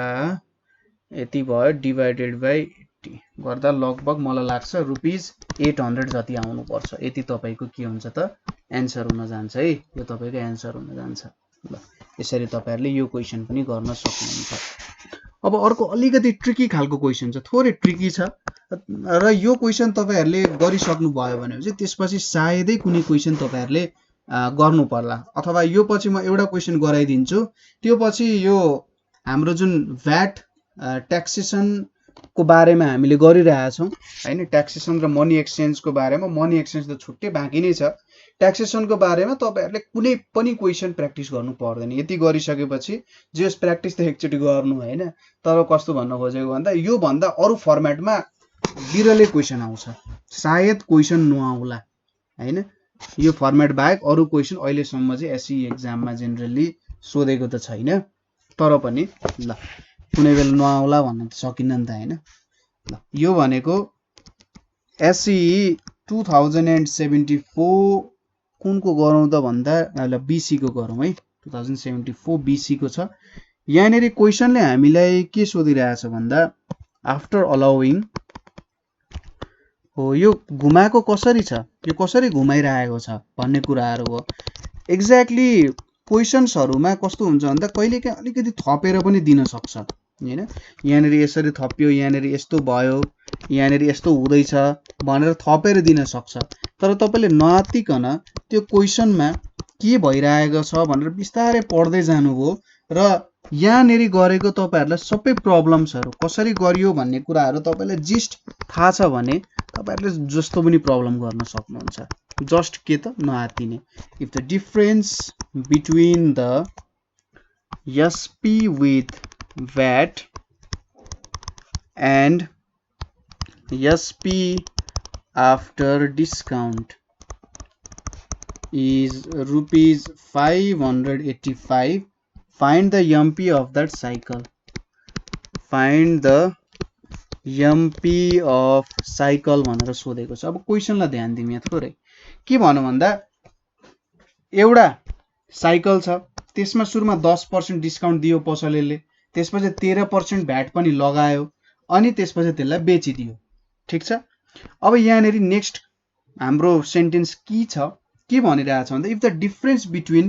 यति भयो डिभाइडेड बाइ 80 गर्दा लगभग मलाई लाग्छ ₹800 जति आउनु पर्छ यति तपाईको के हुन्छ त आन्सर हुन जान्छ है यो तपाईको आन्सर हुन जान्छ ल यसरी तपाईहरुले यो क्वेशन पनि गर्न सक्नुहुन्छ अब अर्को अलिकति ट्रिकी खालको क्वेशन छ थोरै ट्रिकी छ र यो क्वेशन तपाईहरुले गरिसक्नु भयो भने चाहिँ त्यसपछि सायदै कुनै क्वेशन तपाईहरुले गर्नु पर्ला अथवा यो पछि म एउटा क्वेशन गराइदिन्छु त्यो पछि यो हाम्रो जुन भ्याट ट्याक्सेसन को बारेमा हामीले गरिरहेका छौं हैन ट्याक्सेसन र मनी एक्सचेन्ज को बारेमा मनी एक्सचेन्ज त छुट्टै बाँकी नै छ ट्याक्सेसन को बारेमा तपाईहरुले कुनै पनि क्वेशन प्र्याक्टिस गर्नु पर्दैन यति गरिसकेपछि जस प्र्याक्टिस त एकचोटी गर्नु हैन तर कस्तो भन्न खोजेको भन्दा यो भन्दा अरु फर्मेटमा बिरलै क्वेशन आउँछ सायद क्वेशन नआउला हैन यो फर्मेट बाहेक अरु क्वेशन अहिले सम्म चाहिँ एसई एक्जाममा जनरली सोधेको त छैन तर पनि ल कुनै बेला नआउला भन्न त सकिन्न नि त हैन ल यो भनेको एसई 2074 कुनको गरौँ त भन्दा ल बीसी को गरौँ है 2074 बीसी को छ यहाँनेरि क्वेशनले हामीलाई के सोधिरहेछ भन्दा आफ्टर अलाउइङ हो यो घुमाएको कसरी छ यो कसरी घुमाइरहेको छ भन्ने कुराहरु हो एक्ज्याक्टली क्वेशन्सहरुमा कस्तो हुन्छ भन्दा कहिलेकाहीँ अलिकति थपेर पनि दिन सक्छ हैन यहाँनेरि यसरी थप्यो यहाँनेरि यस्तो भयो यहाँनेरि यस्तो हुँदैछ भनेर थपेर दिन सक्छ तर तपाईले नआत्तिकन त्यो क्वेशनमा के भइरहेको छ भनेर बिस्तारै पढ्दै जानुभयो र यहाँनेरि गरेको तपाईहरुलाई सबै प्रब्लम्सहरु कसरी गरियो भन्ने कुराहरु तपाईलाई जिस्ट थाहा छ भने तपाईहरुले जस्तो पनि प्रब्लम गर्न सक्नुहुन्छ जस्ट के त नआत्तिने if the difference between the SP with VAT and SP after discount is ₹585 find the MP of that cycle find the MP of cycle भनेर सोधेको छ अब क्वेशनलाई ध्यान दिउँ यहाँ थोरै के भन्नु भन्दा एउटा साइकल छ त्यसमा सुरुमा 10% डिस्काउन्ट दियो पसलेले त्यसपछि 13% भ्याट पनि लगायो अनि त्यसपछि त्यसलाई बेचिदियो ठीक छ अब यहाँनेरि नेक्स्ट हाम्रो सेन्टेन्स के भनिरहेछ भन्दा if the difference between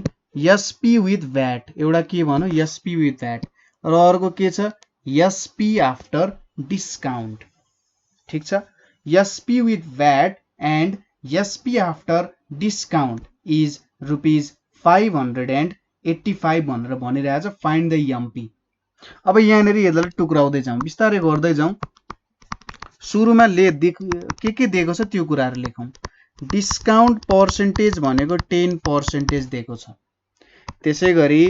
SP with VAT एउटा के भनौं एसपी विथ भ्याट र अर्को के छ एसपी आफ्टर डिस्काउन्ट ठीक छ SP with VAT and SP after discount is ₹585 भनेर भनिरहेछ फाइन्ड द एमपी अब यहाँनेरि यसलाई टुक्राउँदै जाउँ बिस्तारै गर्दै जाउँ सुरुमा के दिएको छ त्यो कुराहरु लेखौं डिस्काउन्ट पर्सेन्टेज भनेको 10% दिएको छ त्यसैगरी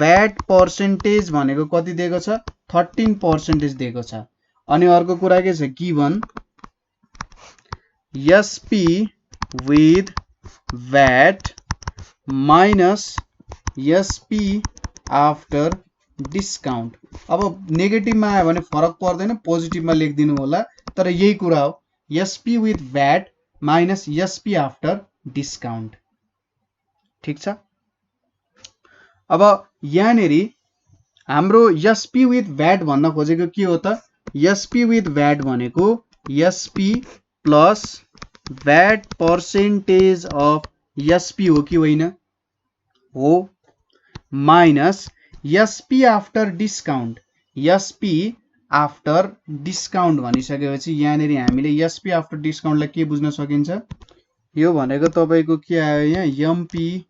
भ्याट पर्सेन्टेज भनेको कति दिएको छ 13% दिएको छ अनि अर्को कुरा के छ given SP with VAT minus SP after discount अब नेगेटिभमा आयो भने फरक पर्दैन पोजिटिभमा लेखिदिनु होला तर यही कुरा हो SP with VAT minus SP after discount ठीक छ अब यहाँनेरि हाम्रो एसपी विथ भ्याट भन्न खोजेको के हो त एसपी विथ भ्याट भनेको SP plus VAT percentage of SP हो कि होइन हो minus SP after discount SP after discount भनिसकेपछि यहाँनिर हामीले एसपी आफ्टर डिस्काउन्टलाई के बुझ्न सकिन्छ? यो भनेको तपाईको के आयो यहाँ एमपी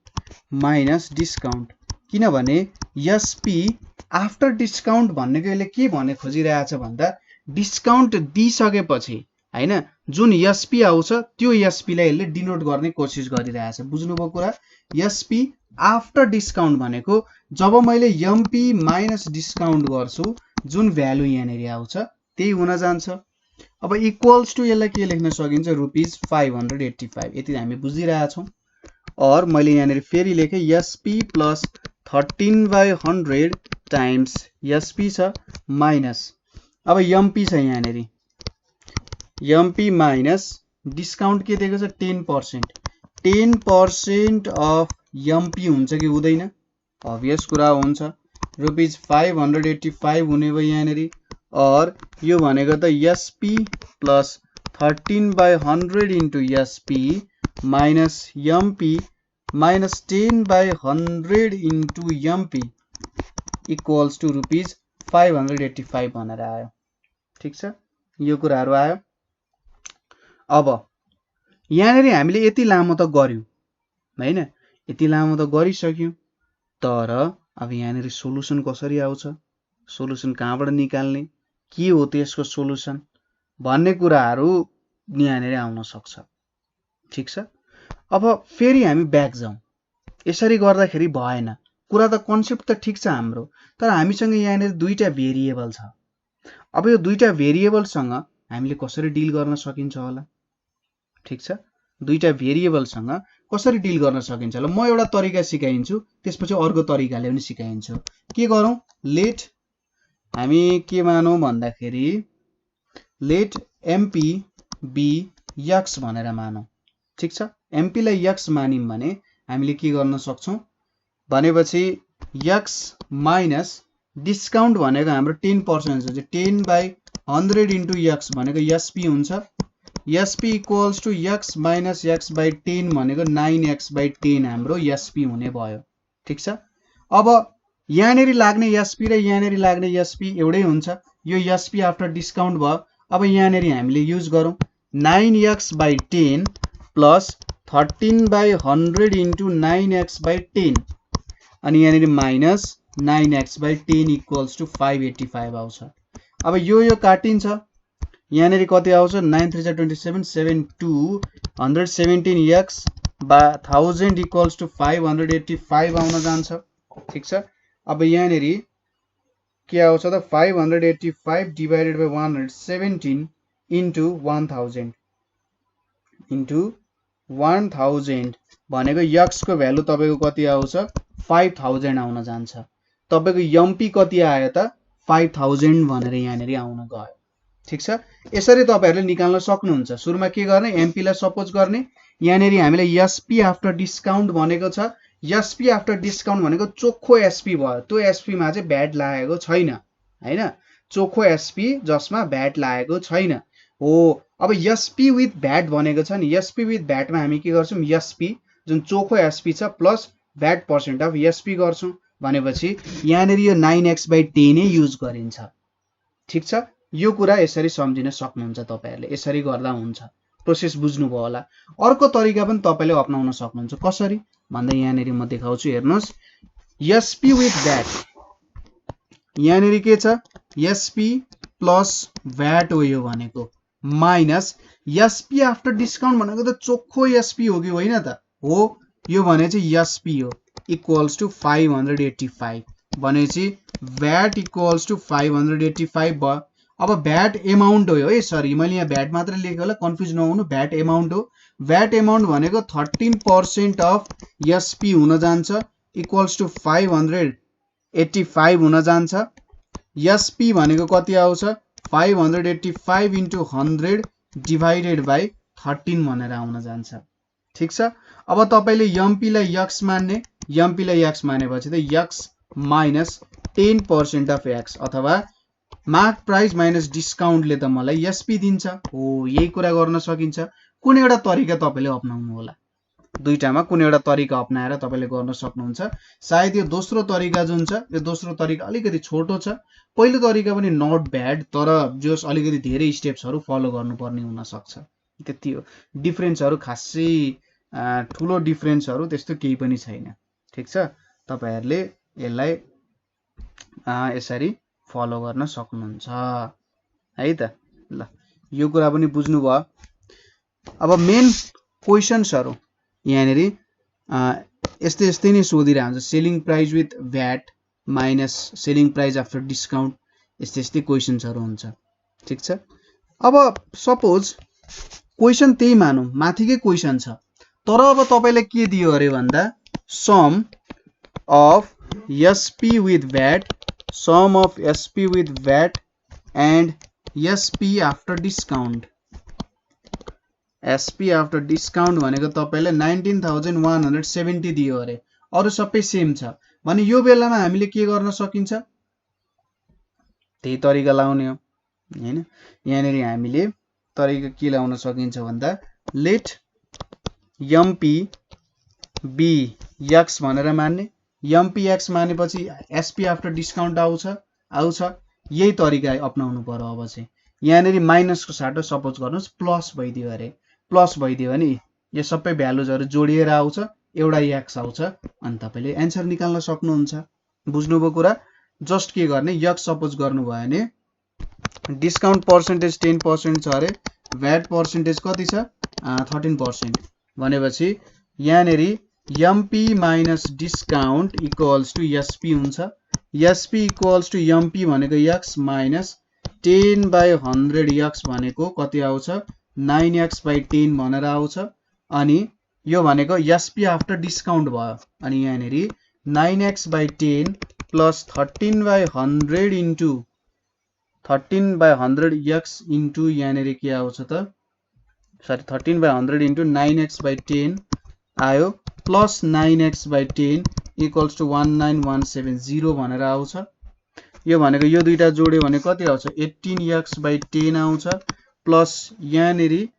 माइनस डिस्काउन्ट। किनभने एसपी आफ्टर डिस्काउन्ट भनेको यसले के भन्ने खोजिरहेछ भन्दा डिस्काउन्ट दिइसकेपछि हैन जुन एसपी आउँछ त्यो एसपी लाई यसले डिनोट गर्ने कोसिस गरिरहेछ। बुझ्नुभयो कुरा? एसपी आफ्टर डिस्काउन्ट भनेको जब मैले एमपी माइनस डिस्काउन्ट गर्छु जुन भ्यालु यहाँनिर आउँछ त्यही हुन जान्छ। अब इक्वल्स टु यसलाई के लेख्न सकिन्छ? ₹585। यति हामी बुझिरहेछौँ। और मैले यहाँनिर फेरि लेखेँ एसपी प्लस 13/100 टाइम्स एसपी छ माइनस अब एमपी छ यहाँनिर एमपी माइनस डिस्काउन्ट के दिएको छ 10%। 10% अफ एमपी हुन्छ कि हुँदैन? अभियस कुरा हुन्छ। ₹585 हुने भयो यहाँनिर। और यो भनेको त SP plus 13/100 into SP minus MP minus 10/100 into MP equals to ₹585 भनेर आयो। ठिक छ, यो कुराहरू आयो। अब यहाँनिर हामीले यति लामो त गर्यौं हैन, यति लामो त गरिसक्यौं, तर अब यहाँनिर सोलुसन कसरी आउँछ, सोलुसन कहाँबाट निकाल्ने, के हो त्यसको सोलुसन भन्ने कुराहरू यहाँनिर आउन सक्छ। ठिक छ, अब फेरि हामी ब्याक जाउँ। यसरी गर्दाखेरि भएन। कुरा त कन्सेप्ट त ठिक छ हाम्रो, तर हामीसँग यहाँनिर दुईटा भेरिएबल छ। अब यो दुईटा भेरिएबलसँग हामीले कसरी डिल गर्न सकिन्छ होला? ठिक छ, दुईटा भेरिएबलसँग कसरी डिल गर्न सकिन्छ होला? म एउटा तरिका सिकाइन्छु, त्यसपछि अर्को तरिकाले पनि सिकाइन्छु। के गरौँ? लेट हामी के मानौँ भन्दाखेरि लेट एमपी बी एक्स भनेर मानौँ। ठिक छ, एमपी लाई एक्स मानिम भने हामीले के गर्न सक्छौं भनेपछि एक्स माइनस डिस्काउन्ट भनेको हाम्रो 10% हुन्छ। 10/100 इन्टु एक्स भनेको एसपी हुन्छ। SP equals to x minus x/10 भनेको 9x/10 हाम्रो एसपी हुने भयो। ठिक छ, अब यहाँनिर लाग्ने एसपी र यहाँनिर लाग्ने एसपी एउटै हुन्छ। यो एसपी आफ्टर डिस्काउन्ट भयो। अब यहाँनिर हामीले युज गरौँ 9x/10 प्लस 13/100 इन्टु 9x/10 अनि यहाँनिर माइनस 9x/10 इक्वल्स टु 585 आउँछ। अब यो काटिन्छ, यहाँनिर कति आउँछ? 9 3 27 7 2 117x 1000 इक्वल्स टु 585 आउन जान्छ। ठिक छ, अब यहाँनिर के आउँछ त 585 डिभाइडेड बाइ 117 इन्टु 1000 भनेको x को भ्यालु तपाईको कति आउँछ? 5000 आउन जान्छ। तपाईको एमपी कति आयो त? 5000 भनेर यहाँनिर आउन गयो। ठिक छ, यसरी तपाईहरुले निकाल्न सक्नुहुन्छ। सुरुमा के गर्ने? एमपी लाई सपोज गर्ने। यहाँनिर हामीले एसपी आफ्टर डिस्काउन्ट भनेको छ। एसपी आफ्टर डिस्काउन्ट भनेको चोखो एसपी भयो। त्यो एसपी मा चाहिँ भ्याट लागेको छैन हैन, चोखो एसपी जसमा भ्याट लागेको छैन हो। अब एसपी विथ भ्याट भनेको छ नि, एसपी विथ भ्याट मा हामी के गर्छौं? एसपी जुन चोखो एसपी छ plus VAT percent of SP गर्छौं भनेपछि यहाँनिर यो 9x/10 नै युज गरिन्छ। ठिक छ, यो कुरा यसरी सम्झिन सक्नुहुन्छ तपाईहरुले। यसरी गर्दा हुन्छ। प्रोसेस बुझ्नुभयो होला। अर्को तरिका पनि तपाईले अपनाउन सक्नुहुन्छ। कसरी भन्दा यहाँनिर म देखाउँछु, हेर्नुस्। एसपी विथ भ्याट यहाँनिर के छ? एसपी प्लस भ्याट हो यो भनेको, माइनस एसपी आफ्टर डिस्काउन्ट भनेको त चोखो एसपी हो कि होइन त? हो, यो भने चाहिँ एसपी हो इक्वल्स टु 585 भनेपछि भ्याट इक्वल्स टु 585 भयो। अब भ्याट एमाउन्ट हो है, सरी मैले यहाँ भ्याट मात्र लेखेको होला, कन्फ्युज नहुनु। भ्याट एमाउन्ट हो। भ्याट एमाउन्ट भनेको 13% अफ एसपी हुन जान्छ इक्वल्स टु 585 हुन जान्छ। एसपी भनेको कति आउँछ? 585 इन्टु 100 डिभाइडेड बाइ 13 भनेर आउन जान्छ। ठिक छ, अब तपाईले एमपी लाई एक्स मान्ने, एमपी लाई एक्स मानेपछि त एक्स माइनस 10% अफ एक्स अथवा मार्क प्राइस माइनस डिस्काउन्टले त मलाई एसपी दिन्छ हो। यही कुरा गर्न सकिन्छ। कुनै एउटा तरिका तपाईले अपनाउनु होला। दुईटामा कुनै एउटा तरिका अपनाएर तपाईले गर्न सक्नुहुन्छ। सायद यो दोस्रो तरिका जुन छ यो दोस्रो तरिका अलिकति छोटो छ, पहिलो तरिका पनि नट ब्याड, तर जस अलिकति धेरै स्टेप्सहरु फलो गर्नुपर्ने हुन सक्छ। त्यति हो, डिफरेन्सहरु खासै ठुलो डिफरेन्सहरु त्यस्तो केही पनि छैन। ठीक छ, तपाईहरुले यसलाई यसरी फलो गर्न सक्नुहुन्छ है त। ल यो कुरा पनि बुझ्नु भयो। अब मेन क्वेशन्सहरु यहाँनेरि यस्तै यस्तै नै सोधिरहेको हुन्छ। Selling price with VAT minus selling price after discount, यस्तै यस्तै क्वेशन्सहरु हुन्छ। ठीक छ, अब सपोज क्वेशन त्यही मानौं माथिकै क्वेशन छ, तर अब तपाईलाई के दियो अरे भन्दा sum of SP with VAT, sum of SP with VAT and SP after discount. SP after discount भनेको तपाईलाई 19,170 दियो अरे, अरु सबै सेम छ भने यो बेलामा हामीले के गर्न सकिन्छ, त्यही तरिका लाउने हो हैन। यहाँनेरि हामीले तरिका के लाउन सकिन्छ भन्दा लेट एमपी बी एक्स भनेर मान्ने, एमपी एक्स मानेपछि एसपी आफ्टर डिस्काउन्ट आउँछ, यही तरिका अपनाउनु पर्यो। अब चाहिँ यहाँनेरि माइनसको साटो सपोज गर्नुस् प्लस भइदियो अरे, प्लस भइदियो भने यो सबै भ्यालुजहरु जोडिएर आउँछ, एउटा एक्स आउँछ, अनि तपाईले एन्सर निकाल्न सक्नुहुन्छ। बुझ्नुभयो कुरा? जस्ट के गर्ने, एक्स सपोज गर्नु भयो भने डिस्काउन्ट पर्सेन्टेज 10% छ अरे, भ्याट पर्सेन्टेज कति छ 13% भनेपछि यहाँनेरि MP minus discount equals to SP हुन्छ। एसपी इक्वल्स टु एमपी भनेको एक्स माइनस 10/100 एक्स भनेको कति आउँछ 9x/10 भनेर आउँछ। अनि यो भनेको एसपी आफ्टर डिस्काउन्ट भयो, अनि यहाँनेरि 9x/10 plus 13/100 into 13/100 x into यहाँनेरि के आउँछ त, सरी 13/100 इन्टु 9x/10 आयो, प्लस 9x/10 इक्वल्स टु 19170 भनेर आउँछ। यो भनेको यो दुईटा जोड्यो भने कति आउँछ 18x/10 आउँछ, प्लस यहाँनेरि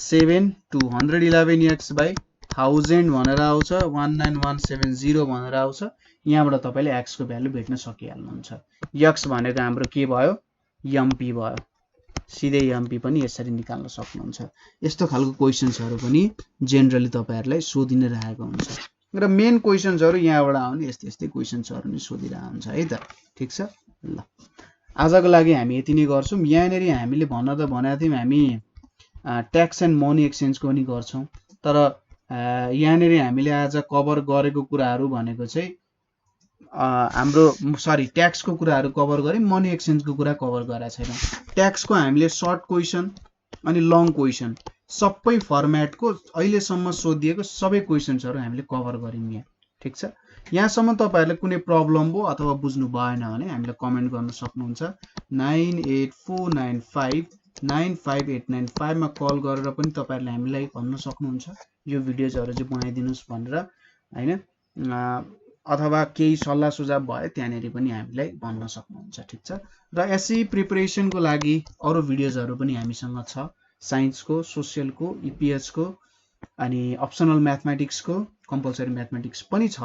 7 to 111x/1000 भनेर आउँछ, 19170 भनेर आउँछ। यहाँबाट तपाईले x को भ्यालु भेट्न सकिहाल्नुहुन्छ। x भनेको हाम्रो के भयो एमपी भयो, सिधै एमपी पनि यसरी निकाल्न सक्नुहुन्छ। यस्तो खालको क्वेशन्सहरु पनि जेनरली तपाईहरुलाई सोधिन रहेको हुन्छ र मेन क्वेशन्सहरु यहाँबाट आउने यस्तै क्वेशन्सहरु नै सोधिरहेको हुन्छ है त। ठीक छ, ल आजको लागि हामी यति नै गर्छौं। यहाँनेरि हामीले भन्न त भनेको थियौं हामी ट्याक्स एन्ड मनी एक्सचेन्ज को पनि गर्छौं, तर यहाँनेरि हामीले आज कभर गरेको कुराहरु भनेको चाहिँ हाम्रो ट्याक्स को कुराहरु कभर गरे, मनी एक्सचेन्ज को कुरा कभर गरेका छैनौं। ट्याक्स को हामीले सर्ट क्वेशन अनि लङ क्वेशन सबै फर्म्याटको अहिलेसम्म सोधिएको सबै क्वेशन्सहरु हामीले कभर गर्यौं यहाँ। ठीक छ, यहाँसम्म तपाईहरुले कुनै प्रब्लम भयो अथवा बुझ्नु भएन भने हामीलाई कमेन्ट गर्न सक्नुहुन्छ। 9849595895 मा कल गरेर पनि तपाईहरुले हामीलाई भन्न सक्नुहुन्छ यो भिडियोजहरु चाहिँ बनाइदिनुस् भनेर हैन, अथवा केही सल्लाह सुझाव भए त्यहाँनेरि पनि हामीलाई भन्न सक्नुहुन्छ। ठीक छ, र एसई प्रिपरेसन को लागि अरु भिडियोजहरु पनि हामीसँग छ, साइन्स को, सोशल को, ईपीएच को, अनि अप्सनल म्याथमेटिक्स को, कम्पलसरी म्याथमेटिक्स पनि छ।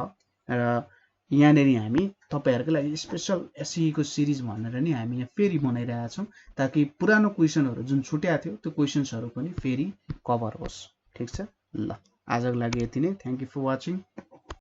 र यहाँनेरि हामी तपाईहरुको लागि स्पेशल एसई को सिरिज भनेर नि हामी यहाँ फेरि बनाइरहेका छौं, ताकि पुरानो क्वेशनहरु जुन छुट्या थियो त्यो क्वेशन्सहरु पनि फेरि कभर होस्। ठीक छ, ल आजको लागि यति नै। Thank you for watching.